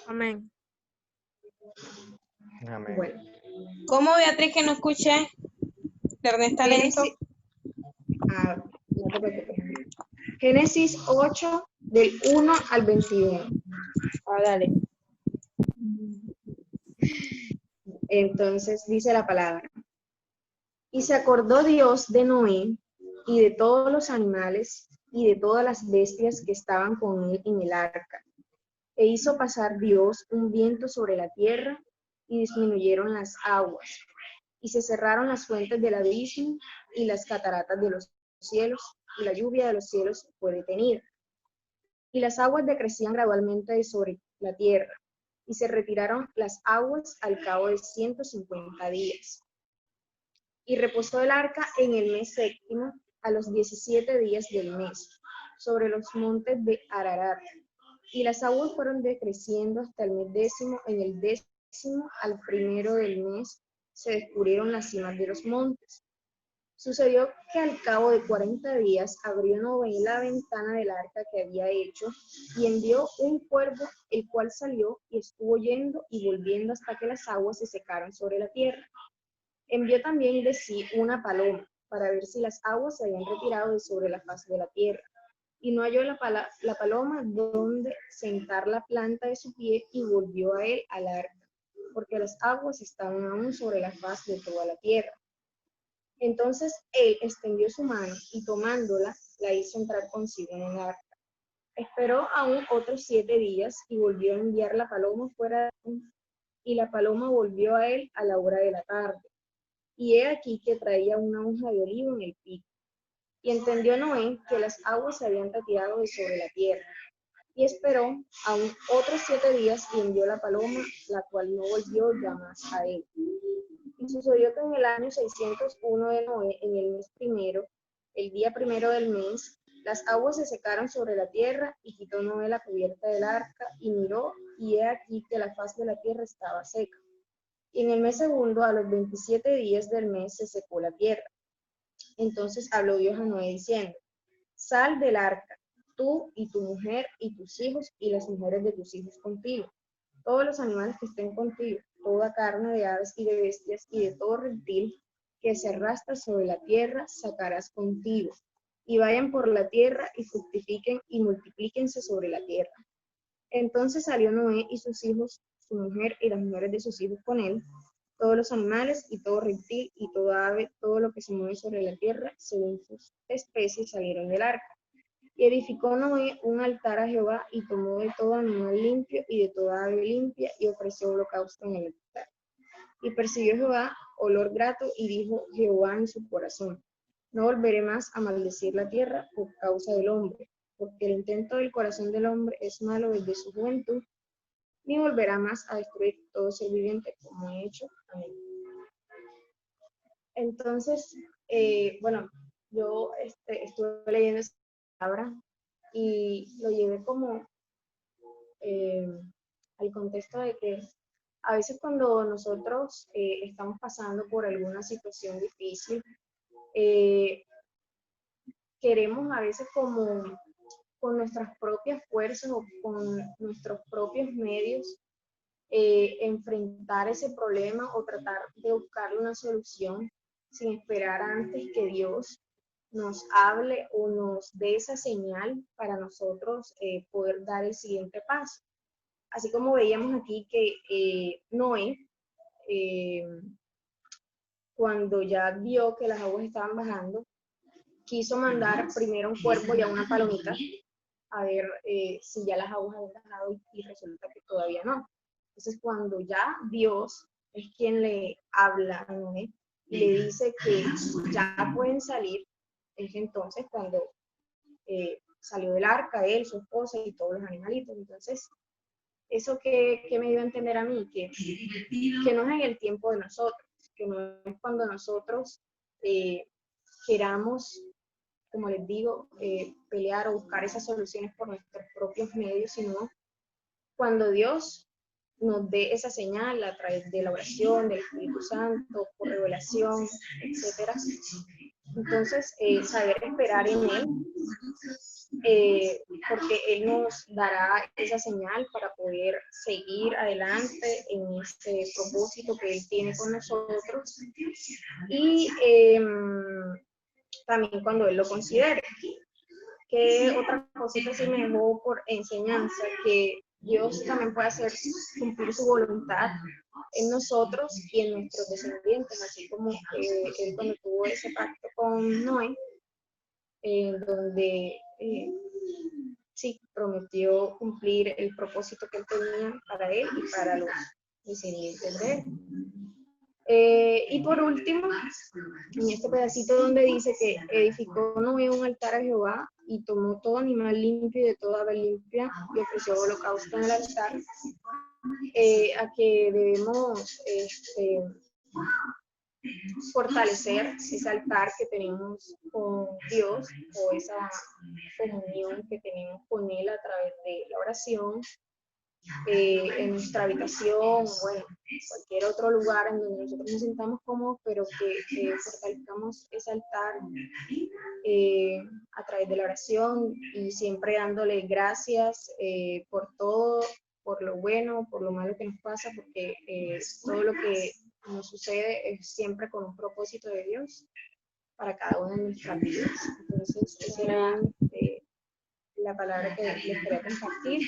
Amén. Amén. Bueno, ¿Cómo, Beatriz, que no escuché? Ernesta lento. Génesis, no te preocupes. Génesis 8, del 1 al 21. Dale. Entonces dice la palabra. Y se acordó Dios de Noé y de todos los animales y de todas las bestias que estaban con él en el arca. E hizo pasar Dios un viento sobre la tierra y disminuyeron las aguas. Y se cerraron las fuentes del abismo y las cataratas de los cielos, y la lluvia de los cielos fue detenida. Y las aguas decrecían gradualmente de sobre la tierra, y se retiraron las aguas al cabo de 150 días. Y reposó el arca en el mes séptimo, a los 17 días del mes, sobre los montes de Ararat. Y las aguas fueron decreciendo hasta el mes décimo. En el décimo al primero del mes se descubrieron las cimas de los montes. Sucedió que al cabo de 40 días abrió Noé la ventana del arca que había hecho y envió un cuervo, el cual salió y estuvo yendo y volviendo hasta que las aguas se secaron sobre la tierra. Envió también de sí una paloma para ver si las aguas se habían retirado de sobre la faz de la tierra. Y no halló la paloma donde sentar la planta de su pie y volvió a él al arca, porque las aguas estaban aún sobre la faz de toda la tierra. Entonces él extendió su mano y tomándola, la hizo entrar consigo en el arca. Esperó aún otros 7 días y volvió a enviar la paloma fuera y la paloma volvió a él a la hora de la tarde. Y he aquí que traía una hoja de olivo en el pico. Y entendió Noé que las aguas se habían retirado de sobre la tierra. Y esperó aún otros 7 días y envió la paloma, la cual no volvió ya más a él. Y sucedió que en el año 601 de Noé, en el mes primero, el día primero del mes, las aguas se secaron sobre la tierra, y quitó Noé la cubierta del arca, y miró, y he aquí que la faz de la tierra estaba seca. Y en el mes segundo, a los 27 días del mes, se secó la tierra. Entonces habló Dios a Noé diciendo: sal del arca, tú y tu mujer y tus hijos y las mujeres de tus hijos contigo, todos los animales que estén contigo, toda carne de aves y de bestias y de todo reptil que se arrastra sobre la tierra sacarás contigo, y vayan por la tierra y fructifiquen y multiplíquense sobre la tierra. Entonces salió Noé y sus hijos, su mujer y las mujeres de sus hijos con él, todos los animales y todo reptil y toda ave, todo lo que se mueve sobre la tierra, según sus especies, salieron del arca. Y edificó Noé un altar a Jehová, y tomó de todo animal limpio y de toda ave limpia, y ofreció holocausto en el altar. Y percibió Jehová olor grato, y dijo Jehová en su corazón: no volveré más a maldecir la tierra por causa del hombre, porque el intento del corazón del hombre es malo desde su juventud, ni volverá más a destruir todo ser viviente como he hecho. Amén. Entonces, bueno, yo estuve leyendo esa palabra y lo llevé como al contexto de que a veces cuando nosotros estamos pasando por alguna situación difícil, queremos a veces como con nuestras propias fuerzas o con nuestros propios medios enfrentar ese problema o tratar de buscarle una solución sin esperar antes que Dios nos hable o nos dé esa señal para nosotros poder dar el siguiente paso. Así como veíamos aquí que Noé, cuando ya vio que las aguas estaban bajando, quiso mandar primero un cuervo y a una palomita a ver si ya las aguas habían bajado, y resulta que todavía no. Entonces, cuando ya Dios es quien le habla a Noé y le dice que ya pueden salir, es entonces cuando salió del arca él, su esposa y todos los animalitos. Entonces, eso que me dio a entender a mí, que no es en el tiempo de nosotros, que no es cuando nosotros queramos, como les digo, pelear o buscar esas soluciones por nuestros propios medios, sino cuando Dios nos dé esa señal a través de la oración, del Espíritu Santo, por revelación, etcétera, Entonces, saber esperar en Él, porque Él nos dará esa señal para poder seguir adelante en este propósito que Él tiene con nosotros y también cuando Él lo considere. Que otra cosita sí me dejó por enseñanza, que Dios también puede hacer cumplir su voluntad en nosotros y en nuestros descendientes, así como Él cuando tuvo ese pacto con Noé, donde sí prometió cumplir el propósito que Él tenía para Él y para los descendientes de Él. Y por último, en este pedacito donde dice que edificó Noé un altar a Jehová y tomó todo animal limpio y de toda ave limpia y ofreció holocausto en el altar, a que debemos fortalecer ese altar que tenemos con Dios o esa comunión que tenemos con Él a través de la oración, en nuestra habitación, bueno, cualquier otro lugar en donde nosotros nos sintamos cómodos, pero que fortalezcamos ese altar a través de la oración y siempre dándole gracias por todo, por lo bueno, por lo malo que nos pasa, porque todo lo que nos sucede es siempre con un propósito de Dios para cada una de nuestras vidas. Entonces, esa era la palabra que les quería compartir.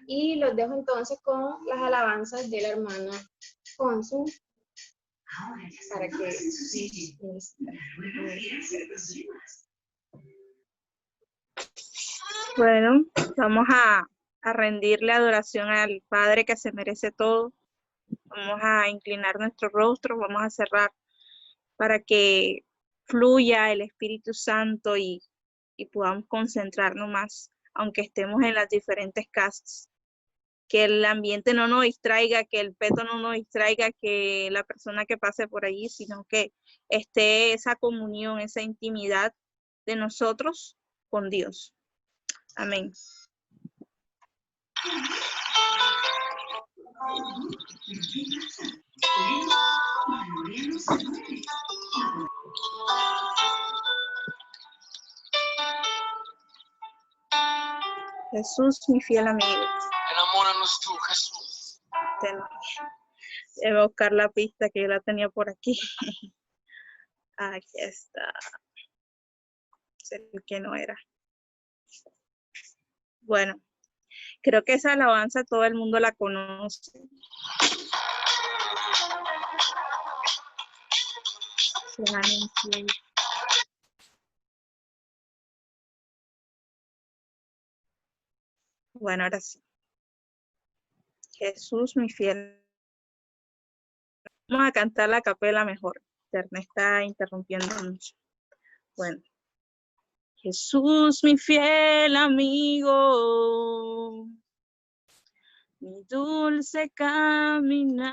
Y los dejo entonces con las alabanzas de la hermana Consu para que Bueno, vamos a rendirle adoración al Padre que se merece todo. Vamos a inclinar nuestro rostro, vamos a cerrar para que fluya el Espíritu Santo y podamos concentrarnos más, aunque estemos en las diferentes casas. Que el ambiente no nos distraiga, que el peto no nos distraiga, que la persona que pase por allí, sino que esté esa comunión, esa intimidad de nosotros con Dios. Amén. Jesús, mi fiel amigo. Enamóranos tú, Jesús. Debo buscar la pista que yo la tenía por aquí. Aquí está. Sé que no era. Bueno, creo que esa alabanza todo el mundo la conoce. Bueno, ahora sí. Jesús, mi fiel. Vamos a cantar la capela mejor. Me está interrumpiendo mucho. Bueno. Jesús, mi fiel amigo, mi dulce caminar,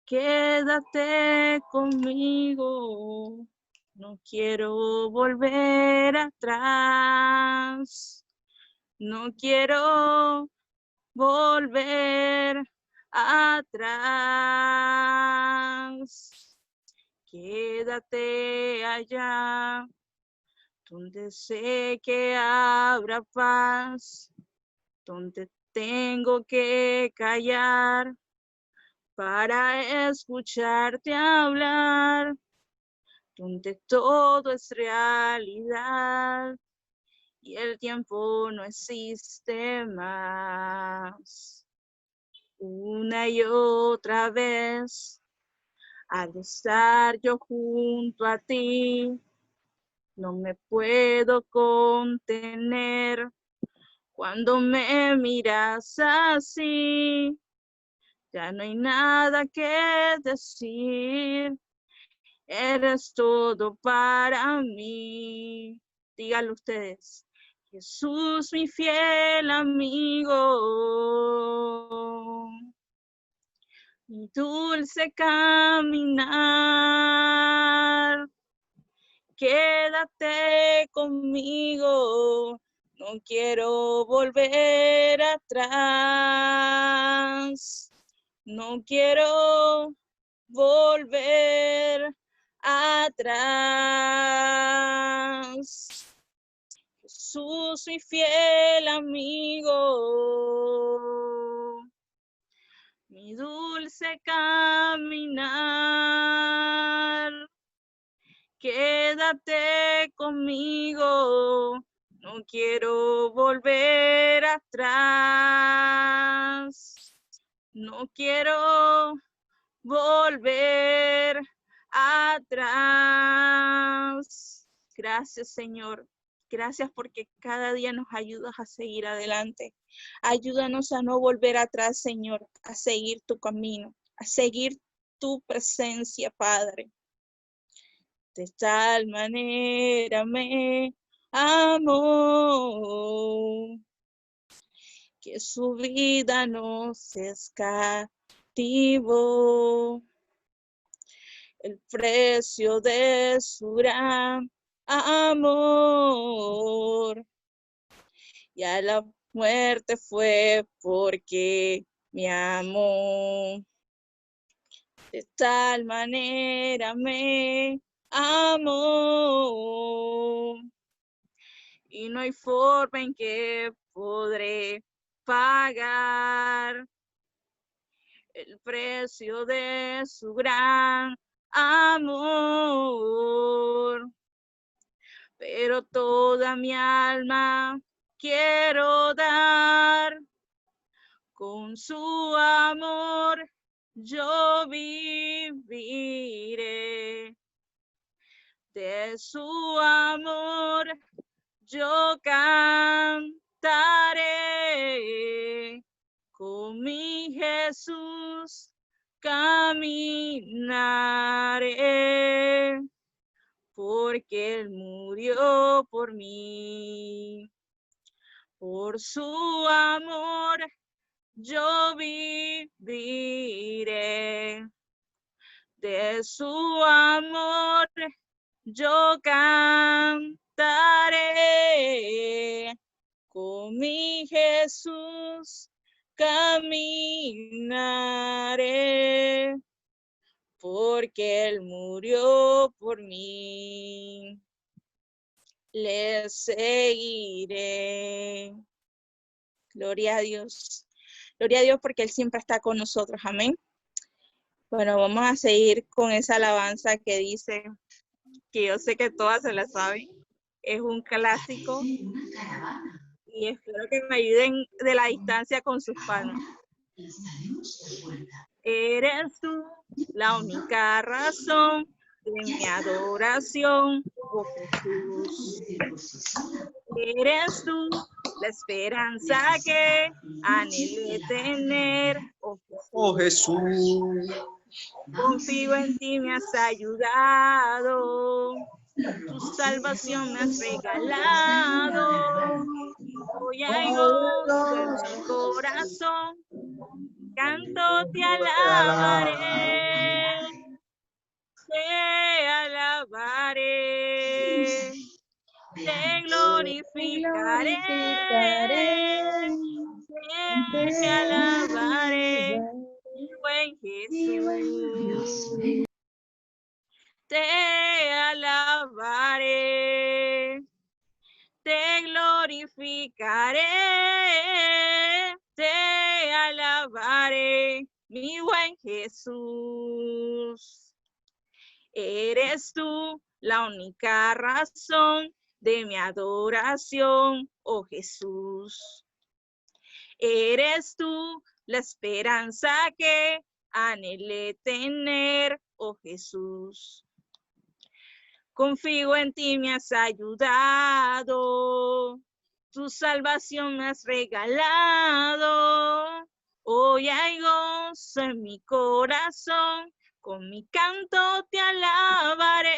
quédate conmigo, no quiero volver atrás, no quiero volver atrás. Quédate allá, donde sé que habrá paz, donde tengo que callar para escucharte hablar, donde todo es realidad y el tiempo no existe más. Una y otra vez, al estar yo junto a ti, no me puedo contener cuando me miras así. Ya no hay nada que decir, eres todo para mí. Díganlo ustedes. Jesús, mi fiel amigo, mi dulce caminar, quédate conmigo, no quiero volver atrás, no quiero volver atrás. Jesús, mi fiel amigo, mi dulce caminar, quédate conmigo, no quiero volver atrás, no quiero volver atrás. Gracias, Señor. Gracias porque cada día nos ayudas a seguir adelante. Ayúdanos a no volver atrás, Señor, a seguir tu camino, a seguir tu presencia, Padre. De tal manera me amó que su vida nos escatimó. El precio de su gran amor. Y a la muerte fue porque me amó. De tal manera me amó. Y no hay forma en que podré pagar el precio de su gran amor, pero toda mi alma quiero dar, con su amor yo viviré, de su amor yo cantaré, con mi Jesús caminaré, porque Él murió por mí. Por su amor yo viviré, de su amor yo cantaré, con mi Jesús caminaré, porque Él murió por mí. Le seguiré. Gloria a Dios. Gloria a Dios porque Él siempre está con nosotros. Amén. Bueno, vamos a seguir con esa alabanza que dice, que yo sé que todas se la saben. Es un clásico. Y espero que me ayuden de la distancia con sus palmas. Eres tú la única razón de mi adoración, oh Jesús. Eres tú la esperanza que anhelé tener, oh Jesús. Confío en ti, me has ayudado, tu salvación me has regalado. Hoy hay gozo en mi corazón, canto te alabaré, te alabaré, te glorificaré, te alabaré, buen Jesús. Te alabaré, te glorificaré, te alabaré, mi buen Jesús. Eres tú la única razón de mi adoración, oh Jesús. Eres tú la esperanza que anhelé tener, oh Jesús. Confío en ti, me has ayudado, tu salvación me has regalado. Hoy hay gozo en mi corazón, con mi canto te alabaré.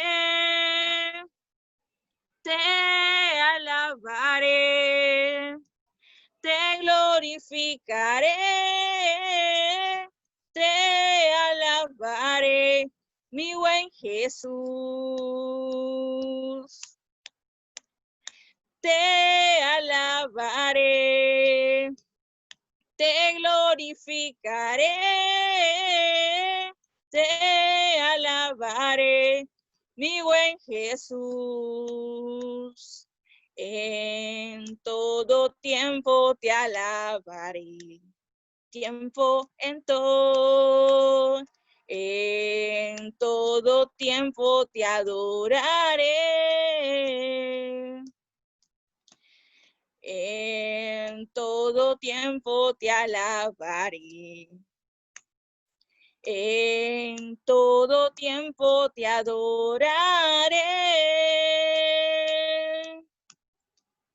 Te alabaré, te glorificaré, te alabaré, mi buen Jesús. Te alabaré, te glorificaré, te alabaré, mi buen Jesús. En todo tiempo te alabaré. En todo tiempo te adoraré. En todo tiempo te alabaré. En todo tiempo te adoraré.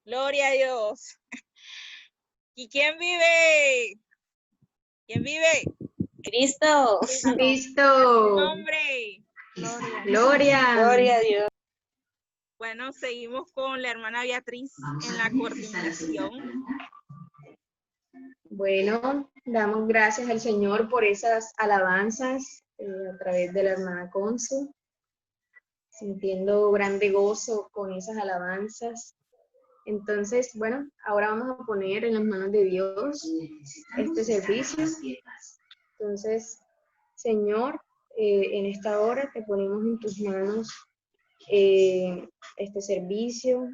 Gloria a Dios. ¿Y quién vive? ¿Quién vive? Cristo. Cristo. Nombre. Gloria. Gloria a Dios. Bueno, seguimos con la hermana Beatriz en la coordinación. Bueno, damos gracias al Señor por esas alabanzas a través de la hermana Consu, sintiendo grande gozo con esas alabanzas. Entonces, bueno, ahora vamos a poner en las manos de Dios este servicio. Entonces, Señor, en esta hora te ponemos en tus manos este servicio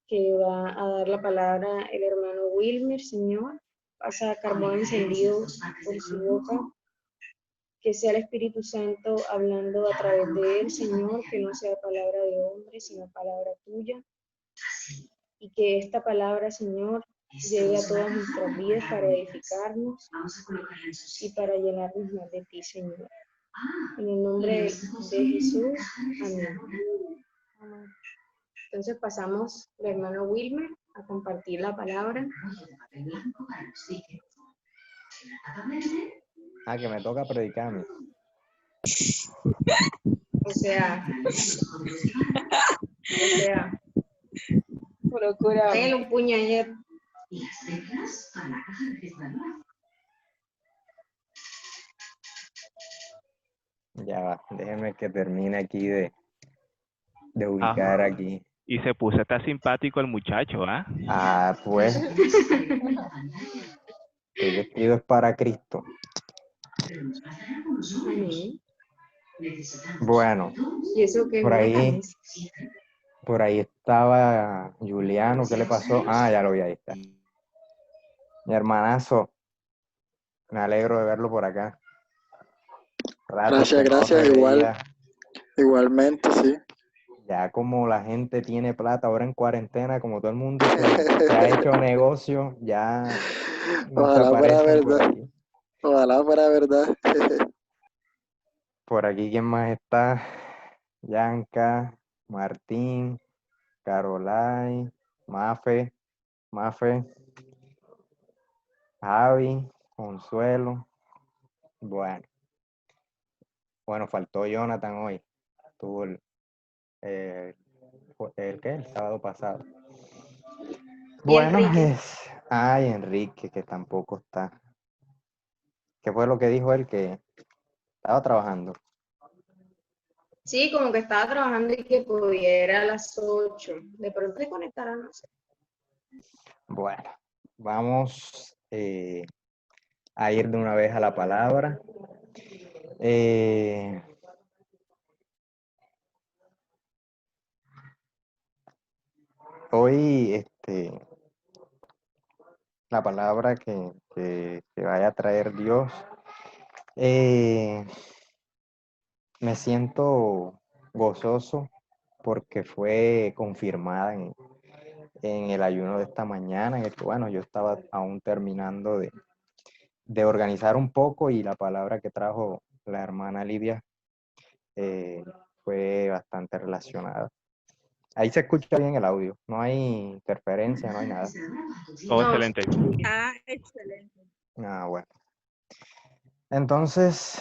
que va a dar la palabra el hermano Wilmer, Señor. Pasa carbón encendido por su boca. Que sea el Espíritu Santo hablando a través de él, Señor, que no sea palabra de hombre, sino palabra tuya. Y que esta palabra, Señor, llegue a todas nuestras vidas para edificarnos y para llenarnos más de ti, Señor. En el nombre de Jesús, amén. Entonces pasamos al hermano Wilmer a compartir la palabra. Que me toca predicarme. O sea, Procura. él un puño ayer. Ya va, déjenme que termine aquí de ubicar aquí. Y se puso hasta simpático el muchacho, ¿ah? Pues. El vestido es para Cristo. Amén. Bueno, ¿Y eso qué es por una ahí, camisa? por ahí estaba Juliano. ¿Qué le pasó? Ya lo vi, ahí está. Mi hermanazo, me alegro de verlo por acá. Gracias, igualmente, sí. Ya como la gente tiene plata ahora en cuarentena, como todo el mundo se ha hecho negocio, ya no se Ojalá fuera aparecen por verdad. aquí. Ojalá fuera verdad. Por aquí, ¿quién más está? Yanka, Martín, Carolai, Mafe, Javi, Consuelo. Bueno, faltó Jonathan hoy. Tuvo el sábado pasado. Bueno, Enrique. Enrique, que tampoco está. ¿Qué fue lo que dijo él? Que estaba trabajando. Sí, como que estaba trabajando y que pudiera a las 8. De pronto se conectará, no sé. Bueno, vamos a ir de una vez a la palabra. Hoy, la palabra que vaya a traer Dios, me siento gozoso porque fue confirmada en el ayuno de esta mañana, en el que, yo estaba aún terminando de organizar un poco, y la palabra que trajo la hermana Lidia fue bastante relacionada. Ahí se escucha bien el audio, no hay interferencia, no hay nada. Oh, No. excelente. Excelente. Bueno. Entonces,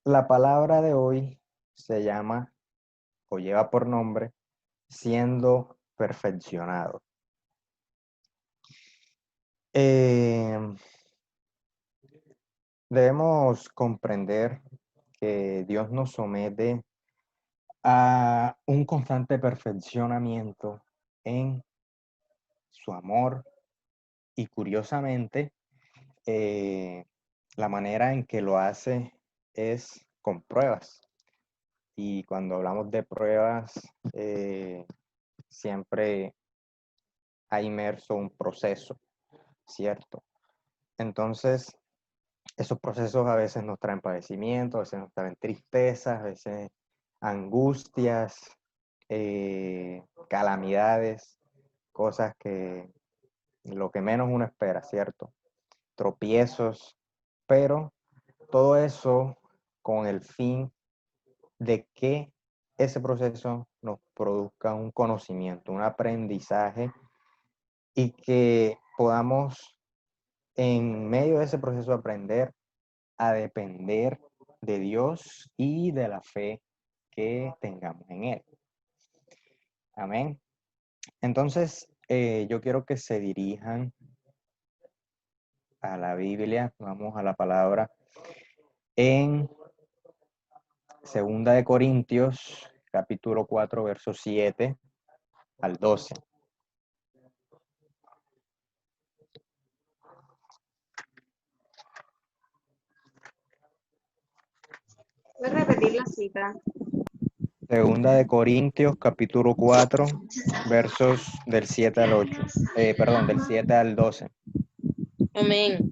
la palabra de hoy se llama, o lleva por nombre, siendo perfeccionado. Debemos comprender que Dios nos somete a un constante perfeccionamiento en su amor, y curiosamente, la manera en que lo hace es con pruebas. Y cuando hablamos de pruebas, siempre ha inmerso un proceso, ¿cierto? Entonces, esos procesos a veces nos traen padecimientos, a veces nos traen tristezas, a veces angustias, calamidades, cosas que lo que menos uno espera, ¿cierto? Tropiezos, pero todo eso con el fin de que ese proceso nos produzca un conocimiento, un aprendizaje y que podamos en medio de ese proceso aprender a depender de Dios y de la fe que tengamos en Él. Amén. Entonces, yo quiero que se dirijan a la Biblia, vamos a la palabra, en 2 Corintios, capítulo 4, versos 7 al 12. ¿Puedes repetir la cita? 2 Corintios, capítulo 4, versos del 7 al 8. Del 7 al 12. Amén.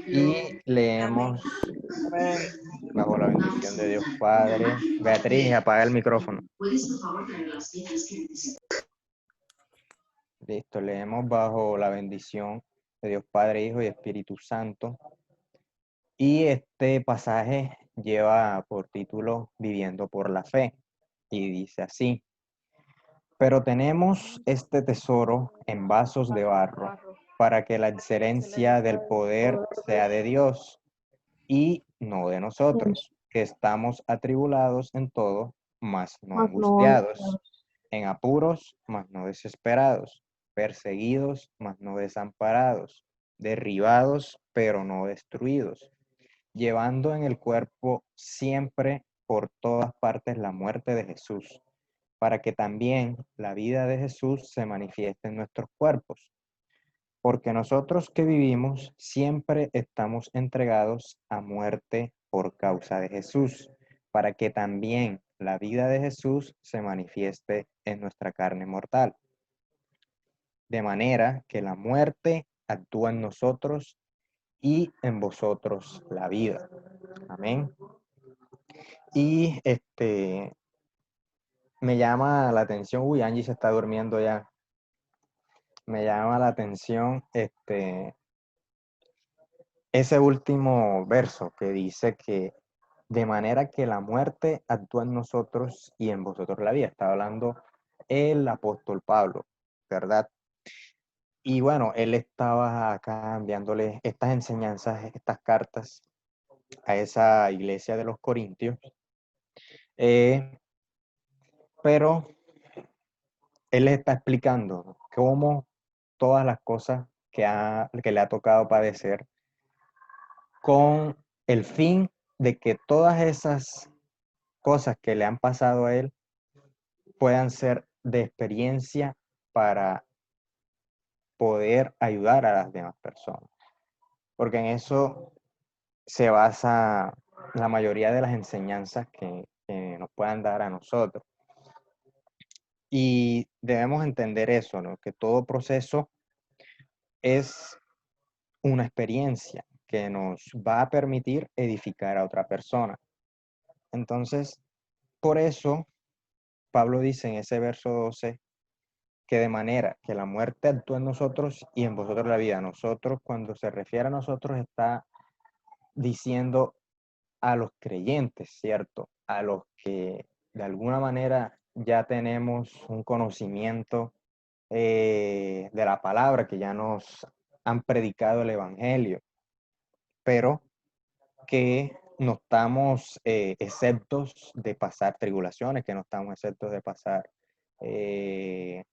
Y leemos Amén. bajo la bendición de Dios Padre. Beatriz, apaga el micrófono. Listo, leemos bajo la bendición de Dios Padre, Hijo y Espíritu Santo. Y este pasaje lleva por título Viviendo por la Fe. Y dice así: pero tenemos este tesoro en vasos de barro, para que la excelencia del poder sea de Dios y no de nosotros, que estamos atribulados en todo, mas no angustiados, en apuros, mas no desesperados, perseguidos, mas no desamparados, derribados, pero no destruidos, llevando en el cuerpo siempre por todas partes la muerte de Jesús, para que también la vida de Jesús se manifieste en nuestros cuerpos. Porque nosotros que vivimos siempre estamos entregados a muerte por causa de Jesús, para que también la vida de Jesús se manifieste en nuestra carne mortal. De manera que la muerte actúa en nosotros y en vosotros la vida. Amén. Y me llama la atención, uy, Angie se está durmiendo ya. Me llama la atención ese último verso que dice que de manera que la muerte actúa en nosotros y en vosotros la vida. Está hablando el apóstol Pablo, ¿verdad? Y bueno, él estaba acá enviándole estas enseñanzas, estas cartas a esa iglesia de los Corintios. Pero él les está explicando cómo todas las cosas que le ha tocado padecer, con el fin de que todas esas cosas que le han pasado a él puedan ser de experiencia para poder ayudar a las demás personas. Porque en eso se basa la mayoría de las enseñanzas que nos puedan dar a nosotros. Y debemos entender eso, ¿no? Que todo proceso es una experiencia que nos va a permitir edificar a otra persona. Entonces, por eso, Pablo dice en ese verso 12, que de manera que la muerte actúa en nosotros y en vosotros la vida. Nosotros, cuando se refiere a nosotros, está diciendo a los creyentes, ¿cierto? A los que de alguna manera ya tenemos un conocimiento de la palabra, que ya nos han predicado el evangelio, pero que no estamos exceptos de pasar tribulaciones, que no estamos exceptos de pasar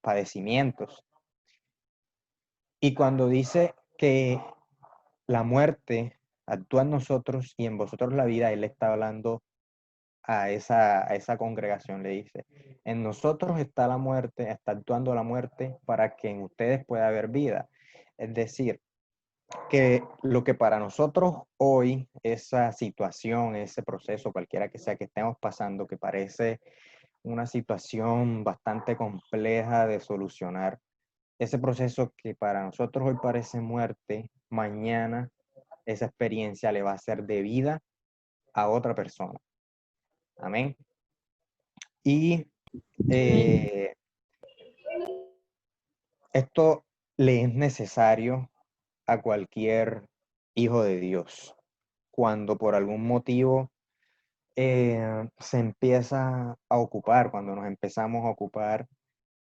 padecimientos. Y cuando dice que la muerte actúa en nosotros y en vosotros la vida, él está hablando a esa congregación, le dice: en nosotros está la muerte, está actuando la muerte para que en ustedes pueda haber vida. Es decir, que lo que para nosotros hoy, esa situación, ese proceso, cualquiera que sea que estemos pasando, que parece una situación bastante compleja de solucionar, ese proceso que para nosotros hoy parece muerte, mañana esa experiencia le va a ser de vida a otra persona. Amén. Y esto le es necesario a cualquier hijo de Dios. Cuando por algún motivo se empieza a ocupar, cuando nos empezamos a ocupar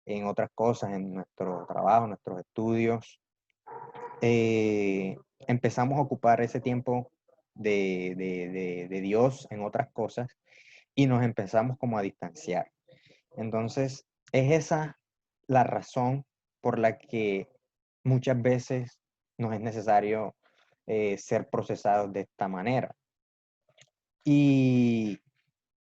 en otras cosas, en nuestro trabajo, en nuestros estudios, empezamos a ocupar ese tiempo de Dios en otras cosas y nos empezamos como a distanciar. Entonces, es esa la razón por la que muchas veces nos es necesario ser procesados de esta manera. Y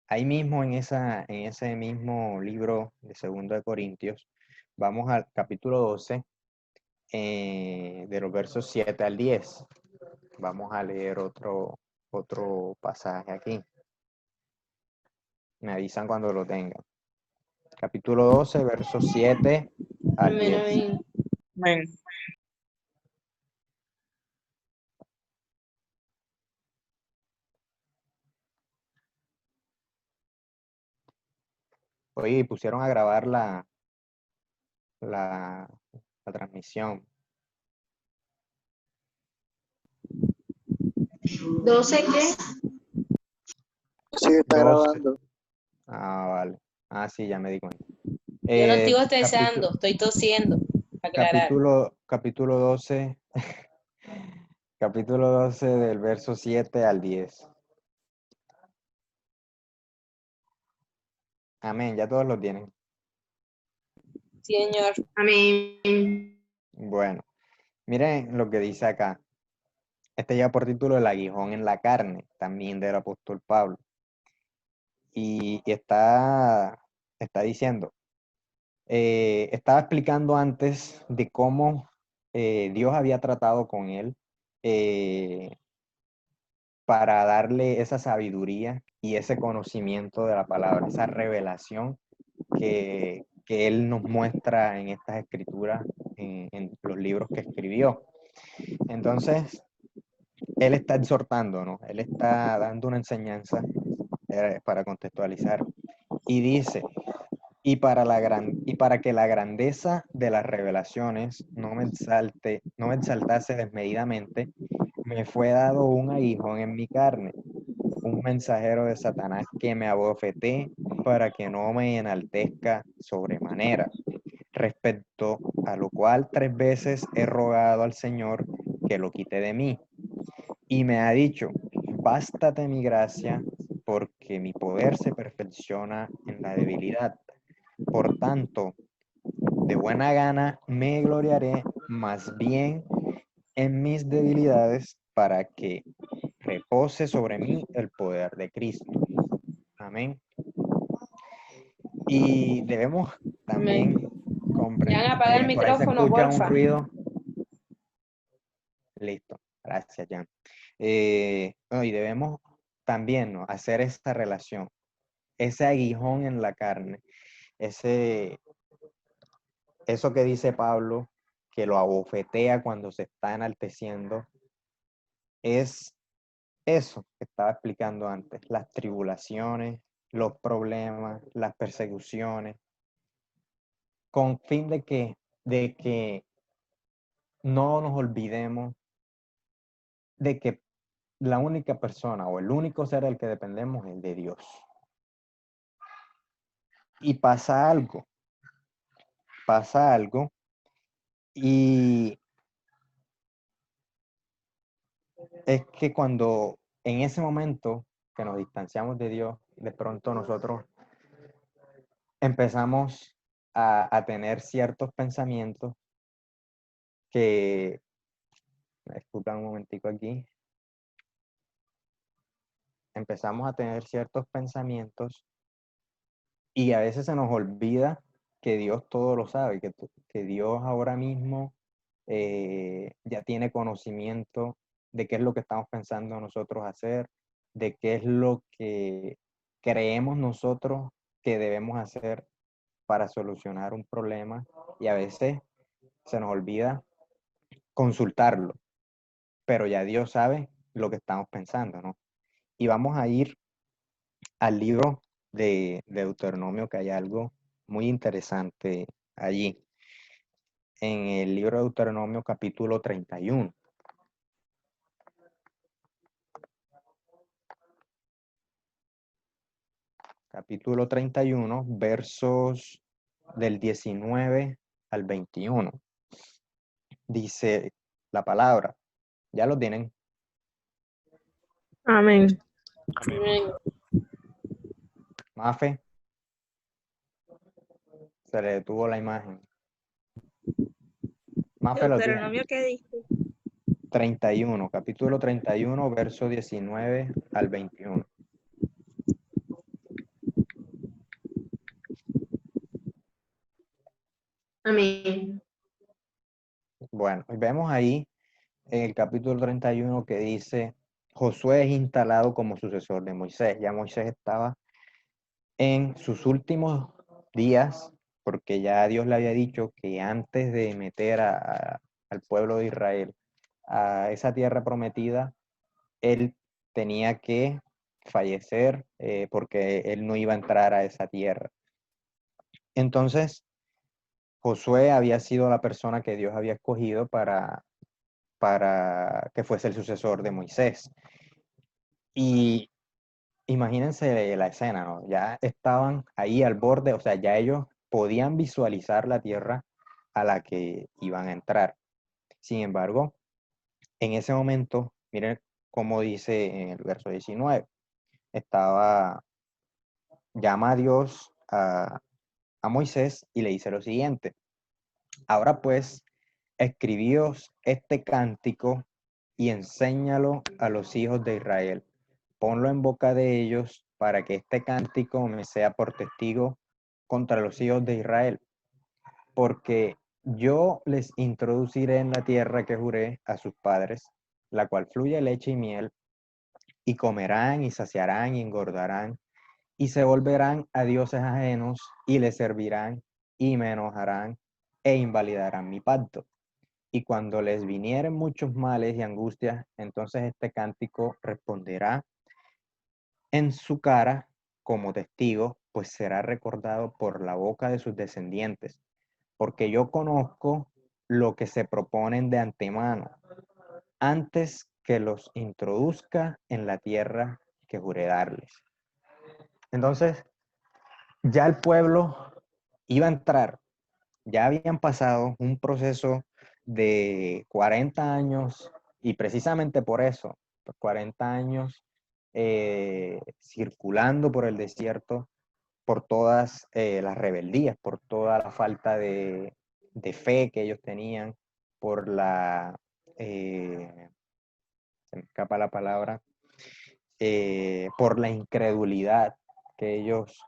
ahí mismo en ese mismo libro de 2 de Corintios, vamos al capítulo 12, de los versos 7 al 10. Vamos a leer otro pasaje aquí. Me avisan cuando lo tengan. Capítulo 12, versos 7 al Amén, 10. amén. Amén. Oye, pusieron a grabar la transmisión. 12, ¿qué? Sí, está 12. grabando. Ah, vale. Ah, sí, ya me di cuenta. Yo no estoy Capítulo, bostezando, estoy tosiendo. Aclarar. capítulo 12, capítulo 12 del verso 7 al 10. Amén, ya todos lo tienen. Sí, señor. Amén. Bueno, miren lo que dice acá. Este lleva por título El aguijón en la carne, también del apóstol Pablo. Y está diciendo, estaba explicando antes de cómo Dios había tratado con él para darle esa sabiduría y ese conocimiento de la palabra, esa revelación que él nos muestra en estas escrituras, en los libros que escribió. Entonces, él está exhortando, ¿no? Él está dando una enseñanza para contextualizar y dice, y para que la grandeza de las revelaciones no me exaltase desmedidamente, me fue dado un aguijón en mi carne, un mensajero de Satanás que me abofeté para que no me enaltezca sobremanera, respecto a lo cual 3 veces he rogado al Señor que lo quite de mí. Y me ha dicho, bástate mi gracia, porque mi poder se perfecciona en la debilidad. Por tanto, de buena gana me gloriaré más bien en mis debilidades para que repose sobre mí el poder de Cristo. Amén. Y debemos también comprender. Jan, apaga el Por ahí se micrófono, escucha un porfa. ruido. Listo. Gracias, Jan. Y debemos también, ¿no?, hacer esta relación, ese aguijón en la carne, eso que dice Pablo, que lo abofetea cuando se está enalteciendo, es eso que estaba explicando antes, las tribulaciones, los problemas, las persecuciones, con fin de que no nos olvidemos de que la única persona o el único ser del que dependemos es de Dios. Y pasa algo y es que cuando en ese momento que nos distanciamos de Dios, de pronto nosotros empezamos a tener ciertos pensamientos que, disculpa un momentico aquí, empezamos a tener ciertos pensamientos y a veces se nos olvida que Dios todo lo sabe, que Dios ahora mismo ya tiene conocimiento de qué es lo que estamos pensando nosotros hacer, de qué es lo que creemos nosotros que debemos hacer para solucionar un problema, y a veces se nos olvida consultarlo, pero ya Dios sabe lo que estamos pensando, ¿no? Y vamos a ir al libro de Deuteronomio, que hay algo muy interesante allí. En el libro de Deuteronomio capítulo 31. Capítulo 31, versos del 19 al 21. Dice la palabra. ¿Ya lo tienen? Amén. Amén. Mafe. Se le detuvo la imagen. Mafe lo tiene. Deuteronomio, ¿qué dice? 31, capítulo 31, verso 19 al 21. Amén. Bueno, vemos ahí en el capítulo 31 que dice, Josué es instalado como sucesor de Moisés. Ya Moisés estaba en sus últimos días, porque ya Dios le había dicho que antes de meter al pueblo de Israel a esa tierra prometida, él tenía que fallecer porque él no iba a entrar a esa tierra. Entonces, Josué había sido la persona que Dios había escogido para que fuese el sucesor de Moisés. Y imagínense la escena, ¿no? Ya estaban ahí al borde, o sea, ya ellos podían visualizar la tierra a la que iban a entrar. Sin embargo, en ese momento, miren cómo dice en el verso 19, llama a Dios a Moisés y le dice lo siguiente: ahora pues, escribíos este cántico y enséñalo a los hijos de Israel. Ponlo en boca de ellos para que este cántico me sea por testigo contra los hijos de Israel. Porque yo les introduciré en la tierra que juré a sus padres, la cual fluye leche y miel, y comerán y saciarán y engordarán, y se volverán a dioses ajenos y les servirán y me enojarán e invalidarán mi pacto. Y cuando les vinieren muchos males y angustias, entonces este cántico responderá en su cara como testigo, pues será recordado por la boca de sus descendientes, porque yo conozco lo que se proponen de antemano, antes que los introduzca en la tierra que juré darles. Entonces, ya el pueblo iba a entrar, ya habían pasado un proceso de 40 años, y precisamente por eso, 40 años circulando por el desierto, por todas las rebeldías, por toda la falta de fe que ellos tenían, por se me escapa la palabra, por la incredulidad que ellos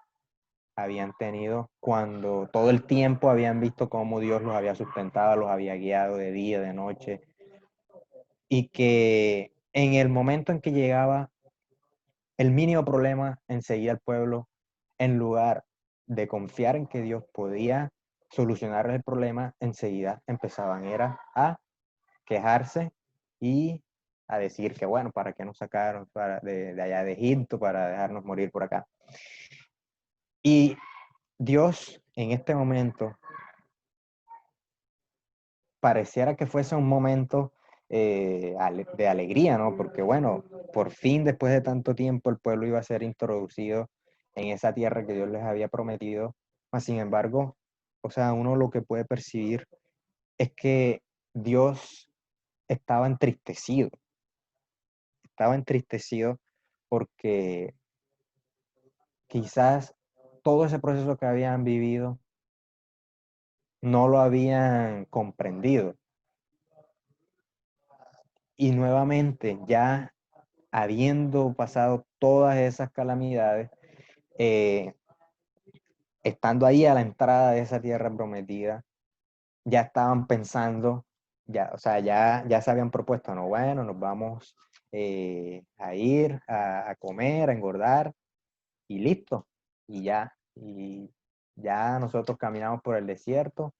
habían tenido cuando todo el tiempo habían visto cómo Dios los había sustentado, los había guiado de día, de noche, y que en el momento en que llegaba el mínimo problema, enseguida el pueblo, en lugar de confiar en que Dios podía solucionar el problema, enseguida empezaban a quejarse y a decir que, bueno, ¿para qué nos sacaron de allá de Egipto para dejarnos morir por acá? Y Dios en este momento pareciera que fuese un momento de alegría, ¿no? Porque bueno, por fin después de tanto tiempo el pueblo iba a ser introducido en esa tierra que Dios les había prometido. Mas, sin embargo, o sea, uno lo que puede percibir es que Dios estaba entristecido porque quizás todo ese proceso que habían vivido no lo habían comprendido. Y nuevamente, ya habiendo pasado todas esas calamidades, estando ahí a la entrada de esa tierra prometida, ya estaban pensando ya, o sea, ya se habían propuesto, no, bueno, nos vamos a ir a comer, a engordar y listo. Y ya nosotros caminamos por el desierto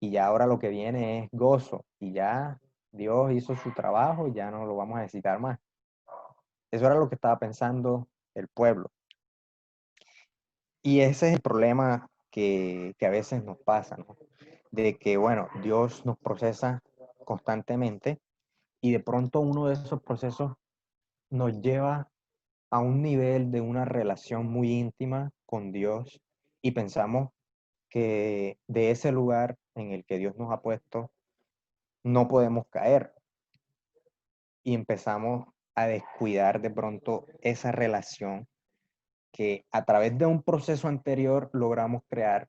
y ya ahora lo que viene es gozo y ya Dios hizo su trabajo y ya no lo vamos a necesitar más. Eso era lo que estaba pensando el pueblo. Y ese es el problema que a veces nos pasa, ¿no? De que, bueno, Dios nos procesa constantemente y de pronto uno de esos procesos nos lleva a un nivel de una relación muy íntima con Dios y pensamos que de ese lugar en el que Dios nos ha puesto no podemos caer y empezamos a descuidar de pronto esa relación que a través de un proceso anterior logramos crear.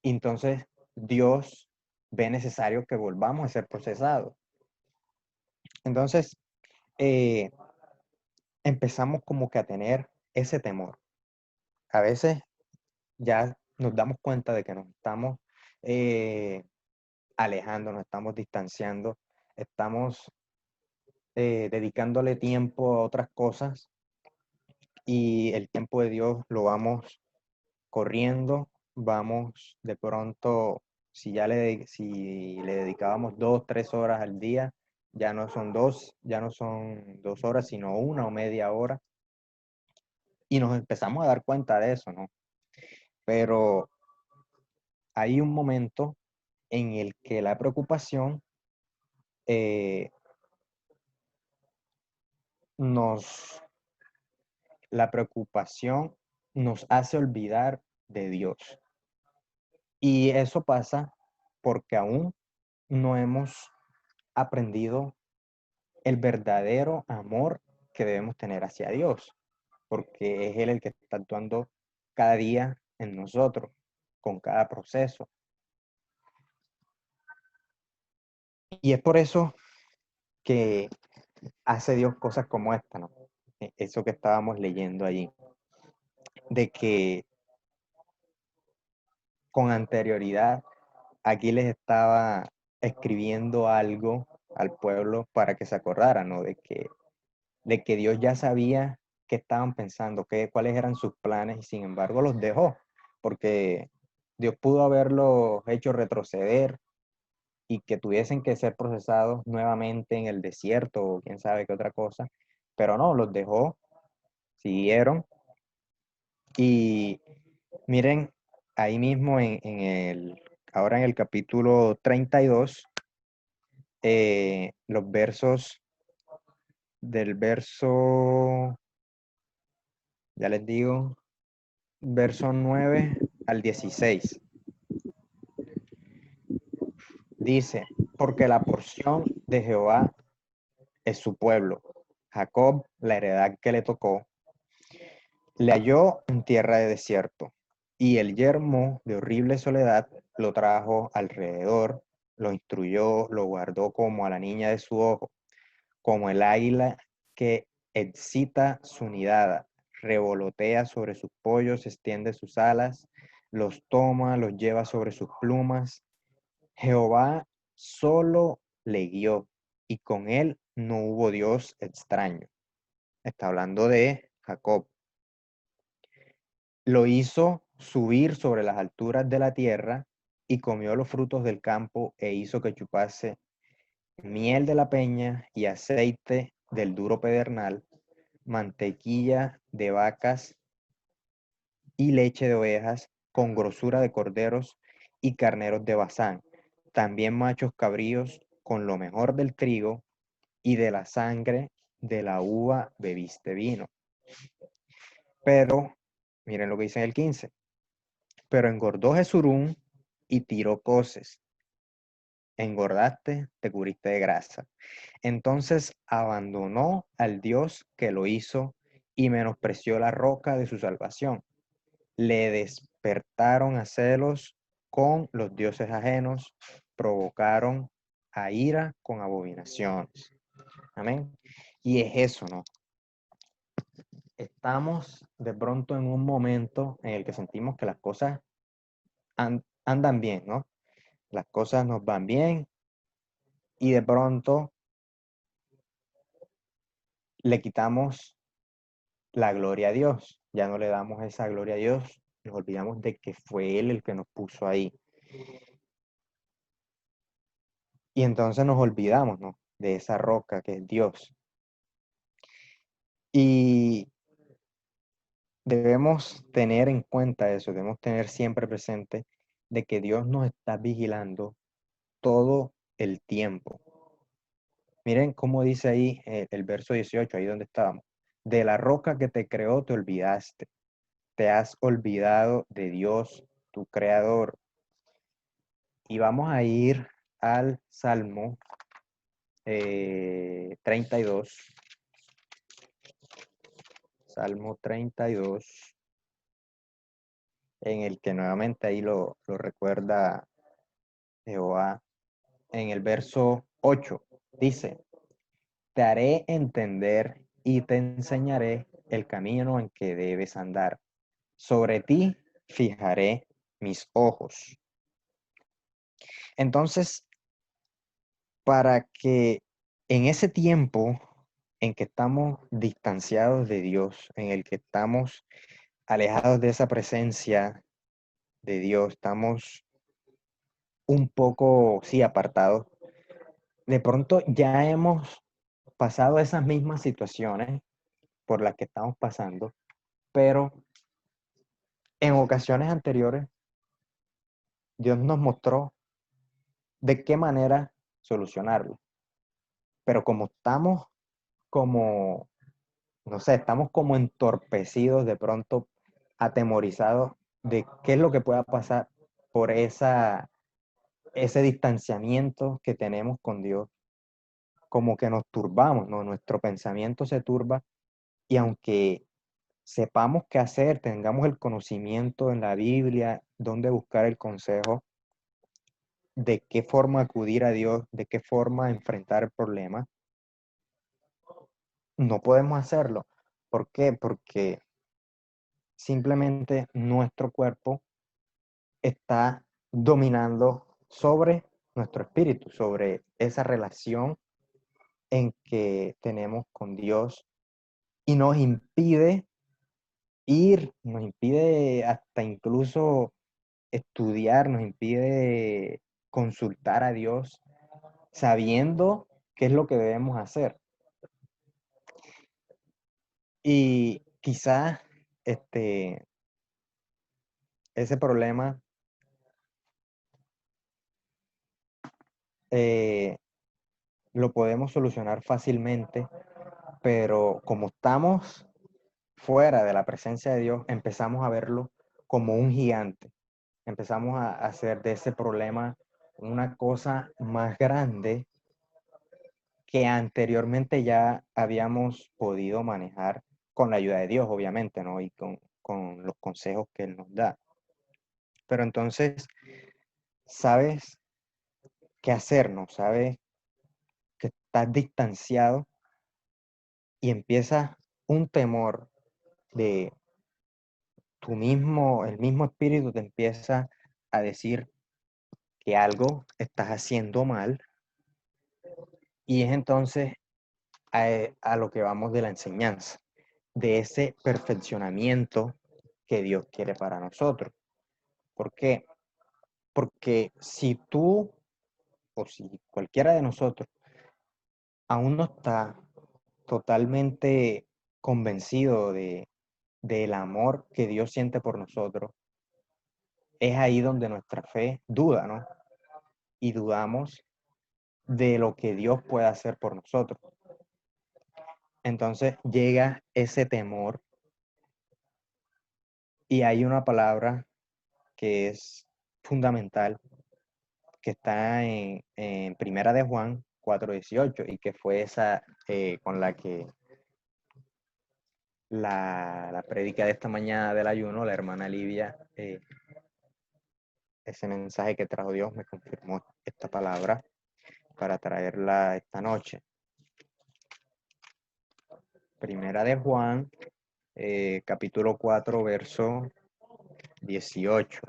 Y entonces Dios ve necesario que volvamos a ser procesados. Entonces empezamos como que a tener ese temor. A veces ya nos damos cuenta de que nos estamos alejando, nos estamos distanciando, estamos dedicándole tiempo a otras cosas y el tiempo de Dios lo vamos corriendo, vamos de pronto, si le dedicábamos 2, 3 horas al día, ya no son 2 horas, sino 1 o media hora, y nos empezamos a dar cuenta de eso, ¿no? Pero hay un momento en el que la preocupación eh, nos, la preocupación nos hace olvidar de Dios. Y eso pasa porque aún no hemos aprendido el verdadero amor que debemos tener hacia Dios, porque es Él el que está actuando cada día en nosotros, con cada proceso. Y es por eso que hace Dios cosas como esta, ¿no? Eso que estábamos leyendo allí, de que con anterioridad aquí les estaba escribiendo algo al pueblo para que se acordaran, ¿no? De que Dios ya sabía qué estaban pensando, cuáles eran sus planes, y sin embargo los dejó, porque Dios pudo haberlos hecho retroceder y que tuviesen que ser procesados nuevamente en el desierto o quién sabe qué otra cosa, pero no, los dejó, siguieron. Y miren, ahí mismo ahora en el capítulo 32, los versos del verso, ya les digo, verso 9 al 16. Dice, porque la porción de Jehová es su pueblo, Jacob la heredad que le tocó, le halló en tierra de desierto, y el yermo de horrible soledad lo trajo alrededor, lo instruyó, lo guardó como a la niña de su ojo, como el águila que excita su nidada, revolotea sobre sus pollos, extiende sus alas, los toma, los lleva sobre sus plumas. Jehová solo le guió, y con él no hubo Dios extraño. Está hablando de Jacob. Lo hizo subir sobre las alturas de la tierra y comió los frutos del campo e hizo que chupase miel de la peña y aceite del duro pedernal, mantequilla de vacas y leche de ovejas con grosura de corderos y carneros de Basán, también machos cabríos con lo mejor del trigo y de la sangre de la uva bebiste vino. Pero, miren lo que dice en el 15. Pero engordó Jesurún y tiró coces. Engordaste, te cubriste de grasa. Entonces abandonó al Dios que lo hizo y menospreció la roca de su salvación. Le despertaron a celos con los dioses ajenos, provocaron a ira con abominaciones. Amén. Y es eso, ¿no? Estamos de pronto en un momento en el que sentimos que las cosas andan bien, ¿no? Las cosas nos van bien, y de pronto le quitamos la gloria a Dios, ya no le damos esa gloria a Dios, nos olvidamos de que fue Él el que nos puso ahí. Y entonces nos olvidamos, ¿no?, de esa roca que es Dios. Y debemos tener en cuenta eso, debemos tener siempre presente de que Dios nos está vigilando todo el tiempo. Miren cómo dice ahí el verso 18, ahí donde estábamos. De la roca que te creó te olvidaste, te has olvidado de Dios, tu creador. Y vamos a ir al Salmo 32. Salmo 32, en el que nuevamente ahí lo recuerda Jehová. En el verso 8 dice, te haré entender y te enseñaré el camino en que debes andar. Sobre ti fijaré mis ojos. Entonces, para que en ese tiempo en que estamos distanciados de Dios, en el que estamos alejados de esa presencia de Dios, estamos un poco, sí, apartados, de pronto ya hemos pasado esas mismas situaciones por las que estamos pasando, pero en ocasiones anteriores Dios nos mostró de qué manera solucionarlo. Pero como estamos como, no sé, estamos como entorpecidos, de pronto atemorizados de qué es lo que pueda pasar por ese distanciamiento que tenemos con Dios, como que nos turbamos, ¿no? Nuestro pensamiento se turba y aunque sepamos qué hacer, tengamos el conocimiento en la Biblia, dónde buscar el consejo, de qué forma acudir a Dios, de qué forma enfrentar el problema, no podemos hacerlo. ¿Por qué? Porque simplemente nuestro cuerpo está dominando sobre nuestro espíritu, sobre esa relación en que tenemos con Dios y nos impide ir, nos impide hasta incluso estudiar, nos impide consultar a Dios sabiendo qué es lo que debemos hacer. Y quizás ese problema lo podemos solucionar fácilmente, pero como estamos fuera de la presencia de Dios, empezamos a verlo como un gigante. Empezamos a hacer de ese problema una cosa más grande que anteriormente ya habíamos podido manejar con la ayuda de Dios, obviamente, ¿no? Y con los consejos que Él nos da. Pero entonces, ¿sabes qué hacer, no? Sabes que estás distanciado y empieza un temor de el mismo espíritu te empieza a decir que algo estás haciendo mal y es entonces a lo que vamos de la enseñanza, de ese perfeccionamiento que Dios quiere para nosotros. ¿Por qué? Porque si tú o si cualquiera de nosotros aún no está totalmente convencido del amor que Dios siente por nosotros, es ahí donde nuestra fe duda, ¿no? Y dudamos de lo que Dios puede hacer por nosotros. Entonces llega ese temor y hay una palabra que es fundamental, que está en Primera de Juan 4:18 y que fue esa con la que la prédica de esta mañana del ayuno, la hermana Livia, ese mensaje que trajo Dios me confirmó esta palabra para traerla esta noche. Primera de Juan, capítulo 4, verso 18.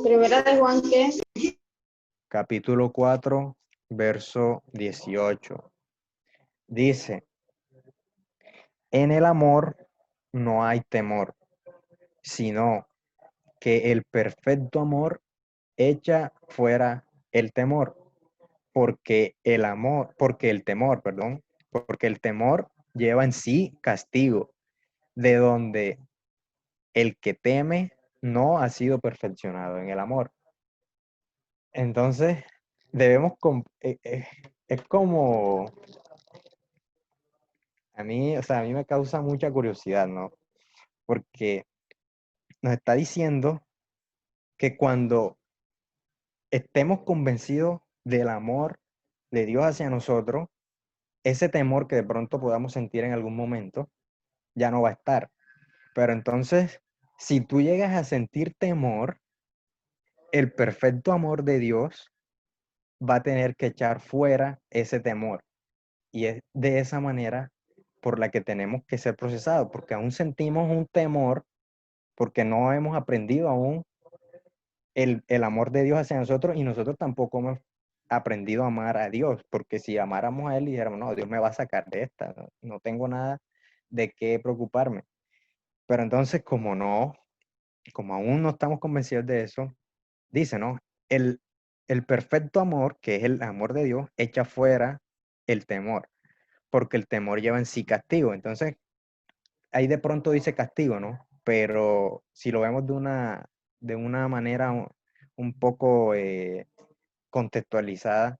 Primera de Juan, ¿qué? Capítulo 4, verso 18. Dice, en el amor no hay temor, sino que el perfecto amor echa fuera el temor, porque el temor, perdón, porque el temor lleva en sí castigo, de donde el que teme no ha sido perfeccionado en el amor. Entonces, es como, a mí me causa mucha curiosidad, ¿no? Porque nos está diciendo que cuando estemos convencidos del amor de Dios hacia nosotros, ese temor que de pronto podamos sentir en algún momento ya no va a estar. Pero entonces, si tú llegas a sentir temor, el perfecto amor de Dios va a tener que echar fuera ese temor. Y es de esa manera por la que tenemos que ser procesados, porque aún sentimos un temor, porque no hemos aprendido aún el amor de Dios hacia nosotros y nosotros tampoco hemos aprendido a amar a Dios, porque si amáramos a Él y dijéramos, no, Dios me va a sacar de esta, no tengo nada de qué preocuparme. Pero entonces, como aún no estamos convencidos de eso, dice, ¿no? El perfecto amor, que es el amor de Dios, echa fuera el temor, porque el temor lleva en sí castigo. Entonces, ahí de pronto dice castigo, ¿no? Pero si lo vemos de una manera un poco contextualizada,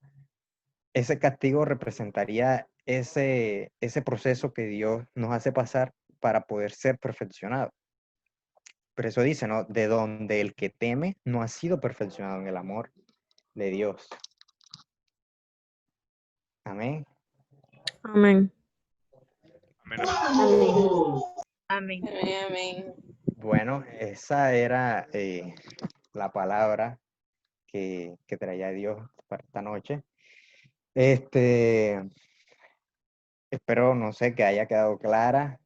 ese castigo representaría ese proceso que Dios nos hace pasar para poder ser perfeccionados. Pero eso dice, ¿no? De donde el que teme no ha sido perfeccionado en el amor de Dios. Amén. Amén. Amén. Amén. Amén, amén. Bueno, esa era la palabra que traía Dios para esta noche. Espero, no sé, que haya quedado clara